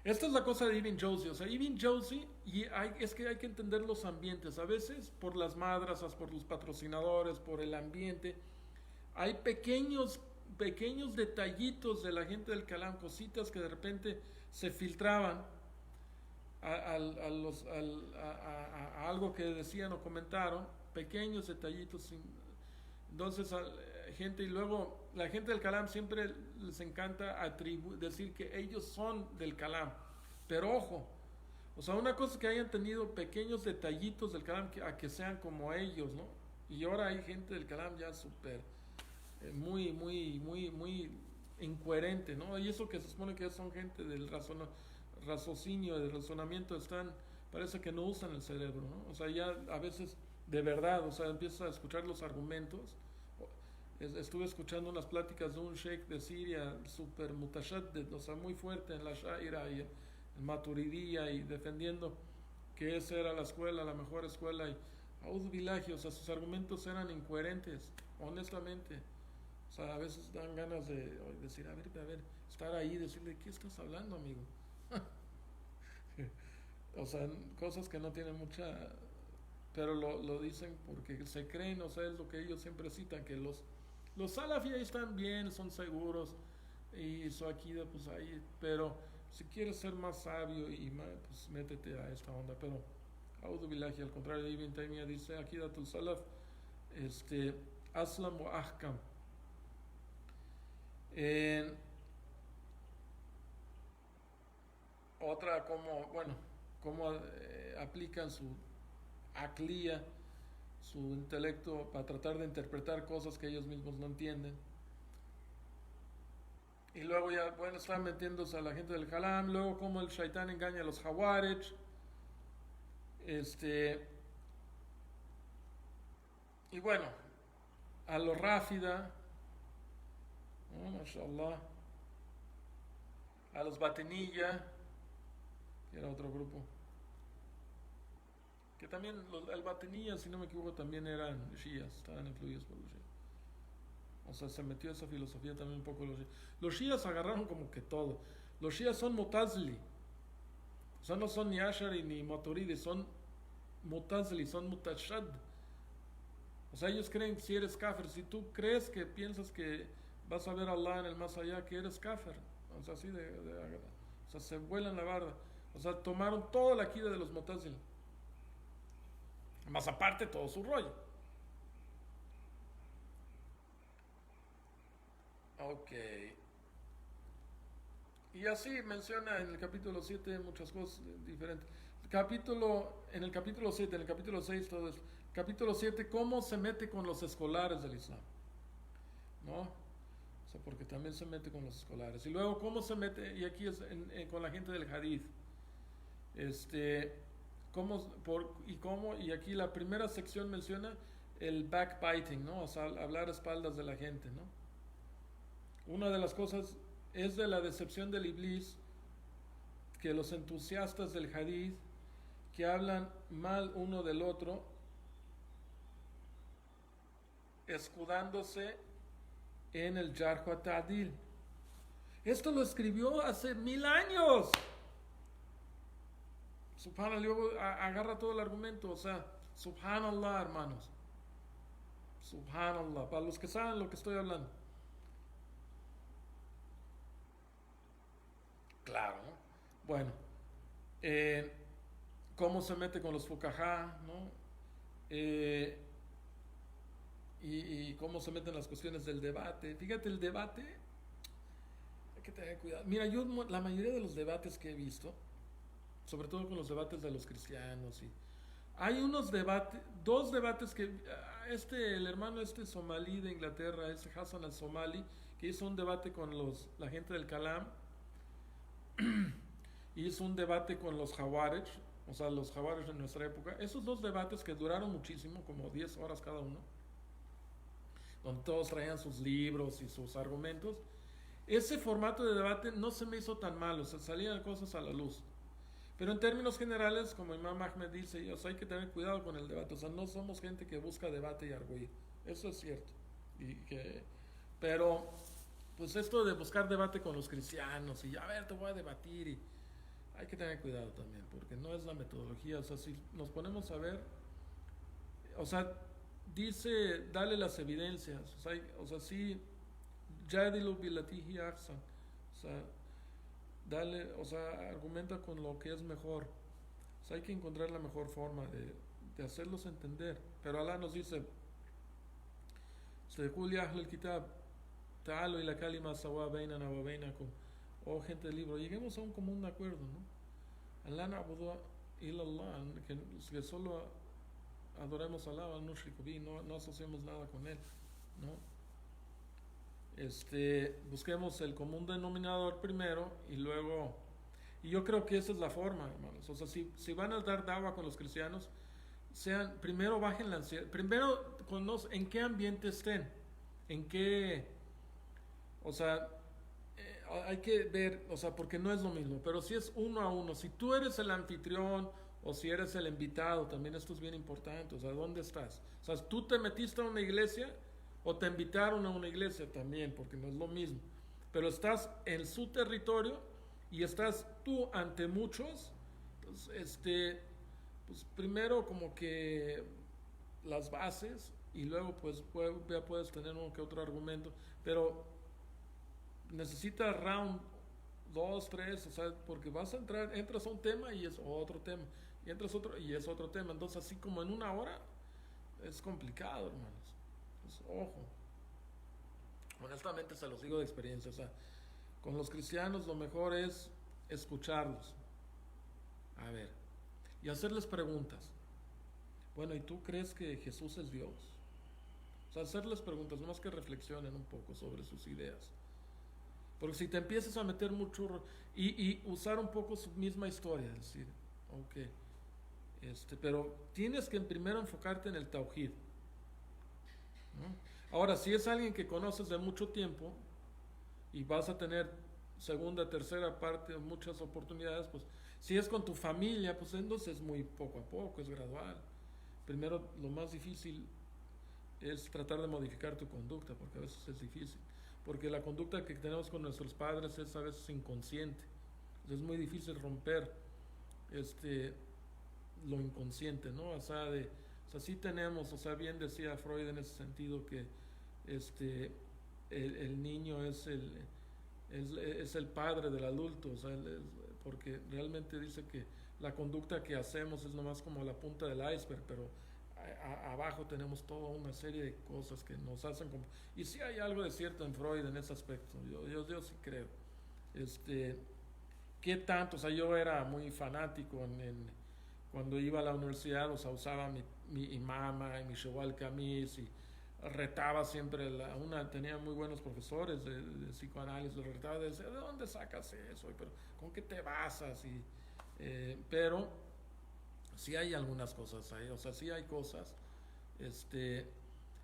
Esta es la cosa de Ibn Jauzi, o sea, Ibn Jauzi, es que hay que entender los ambientes, a veces por las madrasas, por los patrocinadores, por el ambiente, hay pequeños detallitos de la gente del Kalam, cositas que de repente se filtraban a algo que decían o comentaron, pequeños detallitos. Entonces, gente, y luego la gente del Kalam siempre les encanta decir que ellos son del Kalam, pero ojo, o sea, una cosa es que hayan tenido pequeños detallitos del Kalam a que sean como ellos, ¿no? Y ahora hay gente del Kalam ya súper, muy incoherente, ¿no? Y eso que se supone que son gente del raciocinio, del razonamiento, parece que no usan el cerebro, ¿no? O sea, ya a veces, de verdad, o sea, empiezas a escuchar los argumentos. Estuve escuchando unas pláticas de un sheikh de Siria, super mutashaddid, o sea, muy fuerte en la Shaira y en Maturidía, y defendiendo que esa era la escuela, la mejor escuela, y Audhu Billahi, o sea, sus argumentos eran incoherentes, honestamente. O sea, a veces dan ganas de decir, a ver, estar ahí, decirle, ¿qué estás hablando, amigo? O sea, cosas que no tienen mucha, pero lo dicen porque se creen, o sea, es lo que ellos siempre citan, que los salafis ahí están bien, son seguros, y su akida pues ahí, pero si quieres ser más sabio y más, pues métete a esta onda. Pero Audhu Billahi, al contrario, Ibn Taymiyyah dice, akidatul salaf, aslam wa ahkam. En otra, como aplican su aclía, su intelecto para tratar de interpretar cosas que ellos mismos no entienden. Y luego ya, bueno, están metiéndose a la gente del Halam, luego como el Shaitán engaña a los Hawarij, y bueno, a los Ráfida, ¿no? Mashallah, a los Batinilla, que era otro grupo, que también el Batinilla, si no me equivoco, también eran Shias, estaban influidos por los Shias. O sea, se metió esa filosofía también un poco los Shias. Los Shias agarraron como que todo. Los Shias son Mutazili. O sea, no son ni Ashari ni Maturidi, son Mutazili, son Mutashad. O sea, ellos creen que si eres kafir, si tú crees que piensas que vas a ver a Allah en el más allá, que eres kafir. O sea, así o sea, se vuelan la barda. O sea, tomaron toda la akida de los Mutazili. Más aparte todo su rollo. Ok. Y así menciona en el capítulo 7 muchas cosas diferentes. En el capítulo 7, en el capítulo 6, todo eso. Capítulo 7, cómo se mete con los escolares del Islam, ¿no? O sea, porque también se mete con los escolares. Y luego, cómo se mete, y aquí es con la gente del Hadith. Y aquí la primera sección menciona el backbiting, ¿no? O sea, hablar a espaldas de la gente, ¿no? Una de las cosas es de la decepción del Iblis, que los entusiastas del Hadith que hablan mal uno del otro, escudándose en el Jarh wa Ta'dil. Esto lo escribió hace 1000 años. Subhanallah, luego agarra todo el argumento, o sea, subhanallah, hermanos. Subhanallah, para los que saben lo que estoy hablando. Claro, ¿no? Bueno, eh, cómo se mete con los fuqahá, ¿no? Eh, y cómo se meten las cuestiones del debate. Fíjate, el debate, hay que tener cuidado. Mira, yo la mayoría de los debates que he visto, sobre todo con los debates de los cristianos, y hay unos debates, dos debates que el hermano somalí de Inglaterra, Hassan al-Somali, que hizo un debate con la gente del Kalam, y hizo un debate con los Jawarech, o sea, los Jawarech en nuestra época. Esos dos debates que duraron muchísimo, como 10 horas cada uno, donde todos traían sus libros y sus argumentos. Ese formato de debate no se me hizo tan malo, o sea, salían cosas a la luz. Pero en términos generales, como Imam Ahmed dice, o sea, hay que tener cuidado con el debate. O sea, no somos gente que busca debate y argüir. Eso es cierto. Pero, pues esto de buscar debate con los cristianos y a ver, te voy a debatir, y hay que tener cuidado también, porque no es la metodología. O sea, si nos ponemos a ver, o sea, dice, dale las evidencias. O sea sí, Jadilu billatihi ahsan. O sea, dale, o sea, argumenta con lo que es mejor. O sea, hay que encontrar la mejor forma de hacerlos entender. Pero Allah nos dice, "Qul ya ahlul kitab, ta'alu ila kalima sawa bainana wa bainakum." Oh, gente del libro, lleguemos a un común acuerdo, ¿no? Allah na'budu illa Allah, que solo adoremos a Allah, no asociemos nada con él, ¿no? Busquemos el común denominador primero y luego, y yo creo que esa es la forma, hermanos. O sea, si van a dar dawa con los cristianos, primero bajen la ansiedad, primero en qué ambiente estén, en qué, o sea, hay que ver, o sea, porque no es lo mismo, pero si es uno a uno, si tú eres el anfitrión o si eres el invitado, también esto es bien importante, o sea, ¿dónde estás? O sea, tú te metiste a una iglesia o te invitaron a una iglesia también, porque no es lo mismo, pero estás en su territorio y estás tú ante muchos, pues, pues primero como que las bases y luego pues ya puedes tener uno que otro argumento, pero necesitas round 2 3, o sea, porque entras a un tema y es otro tema, y entras otro y es otro tema, entonces así como en una hora es complicado, hermanos. Pues, ojo, honestamente se los digo de experiencia, o sea, con los cristianos lo mejor es escucharlos, a ver, y hacerles preguntas. Bueno, ¿y tú crees que Jesús es Dios? O sea, hacerles preguntas, no más que reflexionen un poco sobre sus ideas. Porque si te empiezas a meter mucho y usar un poco su misma historia, es decir, ok, pero tienes que primero enfocarte en el tauhid, ¿no? Ahora, si es alguien que conoces de mucho tiempo y vas a tener segunda, tercera parte, muchas oportunidades, pues si es con tu familia, pues entonces es muy poco a poco, es gradual. Primero, lo más difícil es tratar de modificar tu conducta, porque a veces es difícil. Porque la conducta que tenemos con nuestros padres es a veces inconsciente. Entonces es muy difícil romper lo inconsciente, ¿no? O sea, sí tenemos, o sea, bien decía Freud en ese sentido que el niño es el padre del adulto, o sea, porque realmente dice que la conducta que hacemos es nomás como la punta del iceberg, pero abajo tenemos toda una serie de cosas que nos hacen como... Y sí hay algo de cierto en Freud en ese aspecto, yo sí creo. ¿Qué tanto? O sea, yo era muy fanático cuando iba a la universidad, o sea, usaba mi imama y mi shawal kamis y retaba siempre, tenía muy buenos profesores de psicoanálisis, lo retaba, decía, ¿de dónde sacas eso? Pero, ¿con qué te basas? Pero sí hay algunas cosas ahí, o sea, sí hay cosas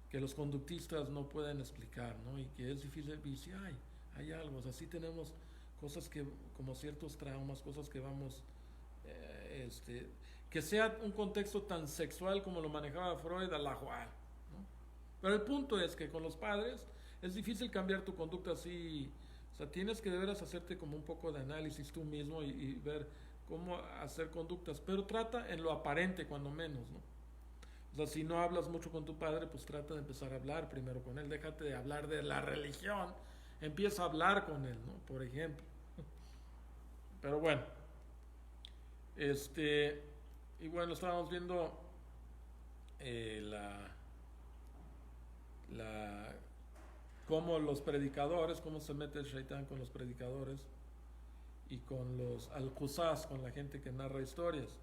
que los conductistas no pueden explicar, ¿no? Y que es difícil, y sí hay algo, o sea, sí tenemos cosas como ciertos traumas, cosas que vamos, que que sea un contexto tan sexual como lo manejaba Freud, a la Juan, ¿no? Pero el punto es que con los padres es difícil cambiar tu conducta así. O sea, tienes que de veras hacerte como un poco de análisis tú mismo y ver cómo hacer conductas, pero trata en lo aparente cuando menos, ¿no? O sea, si no hablas mucho con tu padre, pues trata de empezar a hablar primero con él. Déjate de hablar de la religión. Empieza a hablar con él, ¿no? Por ejemplo. Pero bueno, este, y bueno, estábamos viendo eh, la, la, cómo los predicadores, cómo se mete el shaitán con los predicadores y con los al-Qusas, con la gente que narra historias.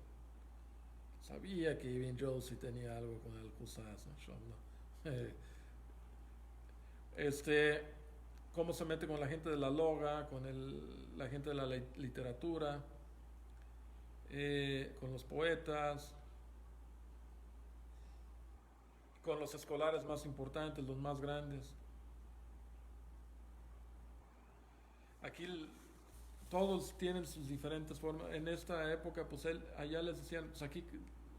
Sabía que Ibn Jauzi tenía algo con al-Qusas, ¿no? Este, cómo se mete con la gente de la loga, con la gente de la literatura, con los poetas, con los escolares más importantes, los más grandes. Aquí todos tienen sus diferentes formas. En esta época, pues allá les decían, pues aquí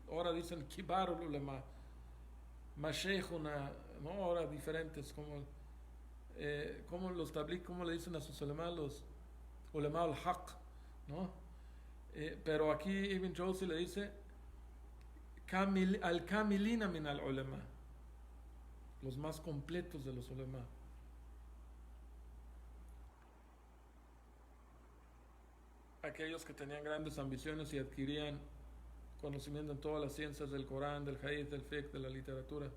ahora dicen kibar ulema, mashaykhuna, ¿no? Ahora diferentes, como los tablik, como le dicen a sus ulema, los ulema al-haq, ¿no? Pero aquí Ibn Jauzi le dice al-kamilina min al-ulema, los más completos de los ulema. Aquellos que tenían grandes ambiciones y adquirían conocimiento en todas las ciencias del Corán, del Hadith, del Fiqh, de la literatura.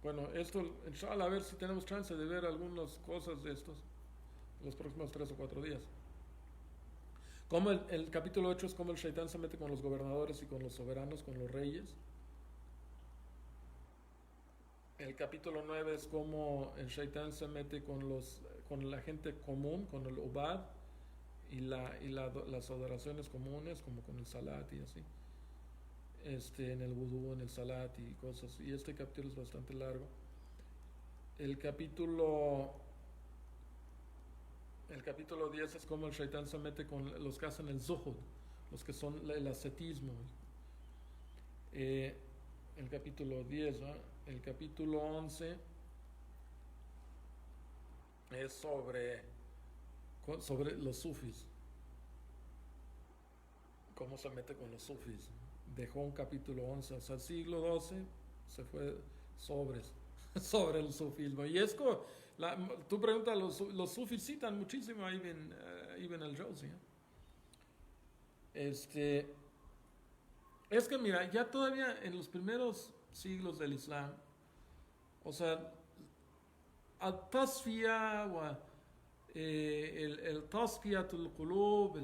Bueno, esto, inshallah, a ver si tenemos chance de ver algunas cosas de estos los próximos 3 o 4 días. Como el capítulo 8 es como el shaitán se mete con los gobernadores y con los soberanos, con los reyes. El capítulo 9 es como el shaitán se mete con la gente común, con el ubad las adoraciones comunes, como con el salat y así. En el vudú, en el salat y cosas. Y este capítulo es bastante largo. El capítulo 10 es como el shaitán se mete con los que hacen el zuhud, los que son el ascetismo. El capítulo 10, ¿no? El capítulo 11 es sobre los sufis, cómo se mete con los sufis. Dejó un capítulo 11, o sea, el siglo 12 se fue sobre el sufismo. Y es como, tú preguntas, los sufis citan muchísimo a Ibn al-Jauzi, ¿eh? Es que mira, ya todavía en los primeros siglos del Islam, o sea, al-tasfiyah el tasfiyatul qulub,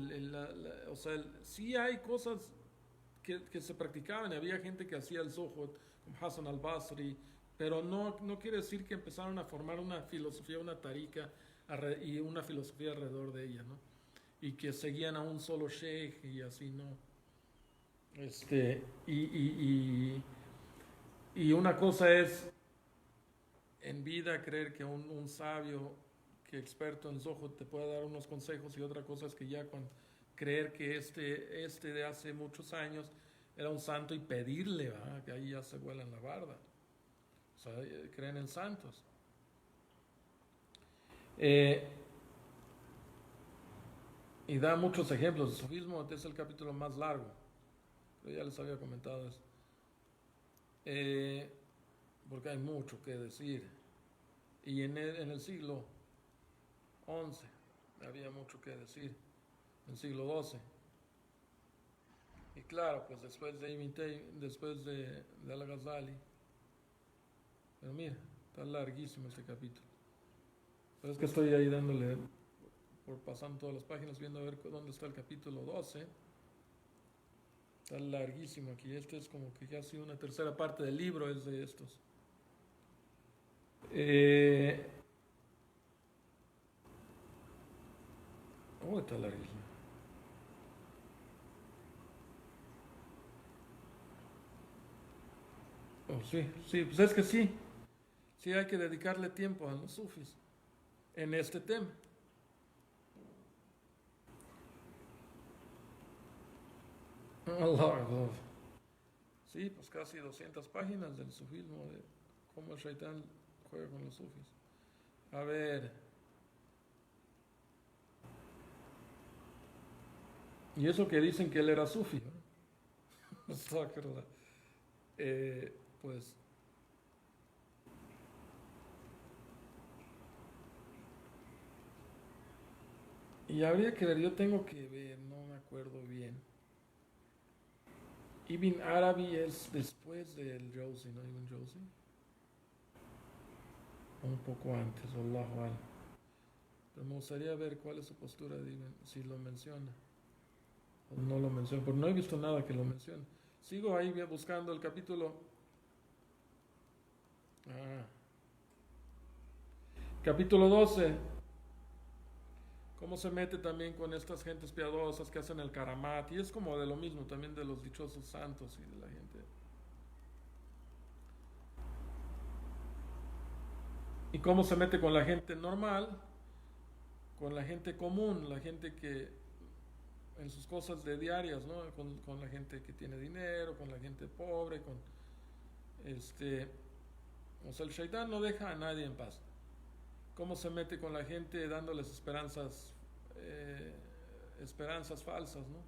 o sea, sí hay cosas que se practicaban, había gente que hacía el zuhud, como Hassan al-Basri, pero no quiere decir que empezaron a formar una filosofía, una tarika y una filosofía alrededor de ella, ¿no? Y que seguían a un solo sheikh y así, ¿no? Y una cosa es en vida creer que un sabio que experto en Zohar te pueda dar unos consejos, y otra cosa es que ya creer que este de hace muchos años era un santo y pedirle, ¿verdad? Que ahí ya se vuelan la barda. O sea, creen en santos. Y da muchos ejemplos. El sufismo es el capítulo más largo. Yo ya les había comentado eso. Porque hay mucho que decir. Y en el siglo XI había mucho que decir. En el siglo XII. Y claro, pues después de Al-Ghazali. Pero mira, está larguísimo este capítulo. Pero es que estoy ahí dándole, pasando todas las páginas, viendo a ver dónde está el capítulo 12. Está larguísimo aquí. Este es como que casi una tercera parte del libro es de estos. Está larguísimo. Sí, pues es que sí. Sí hay que dedicarle tiempo a los sufis en este tema. Allah. Sí, pues casi 200 páginas del sufismo, de cómo el shaitán juega con los sufis. A ver. Y eso que dicen que él era sufi, ¿no? Astaghfirullah. Pues. Y habría que ver, yo tengo que ver, no me acuerdo bien. Ibn Arabi es después del Jauzi, ¿no? Ibn Jauzi. Un poco antes, Allahu Alam. Pero me gustaría ver cuál es su postura de Ibn, si lo menciona o no lo menciona, porque no he visto nada que lo mencione. Sigo ahí buscando el capítulo. Ah, capítulo 12. Cómo se mete también con estas gentes piadosas que hacen el karamat. Y es como de lo mismo también de los dichosos santos y de la gente. Y cómo se mete con la gente normal, con la gente común, la gente que en sus cosas de diarias, ¿no? Con la gente que tiene dinero, con la gente pobre, con este, o sea, el shaitán no deja a nadie en paz. Cómo se mete con la gente dándoles eh, esperanzas falsas, ¿no?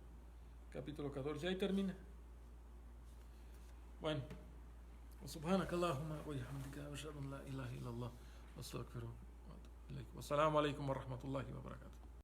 Capítulo 14, ahí termina. Bueno, سبحانك اللهم وبحمدك أشهد أن لا إله إلا الله وأستغفرك وأتوب إليك والسلام عليكم ورحمة الله وبركاته.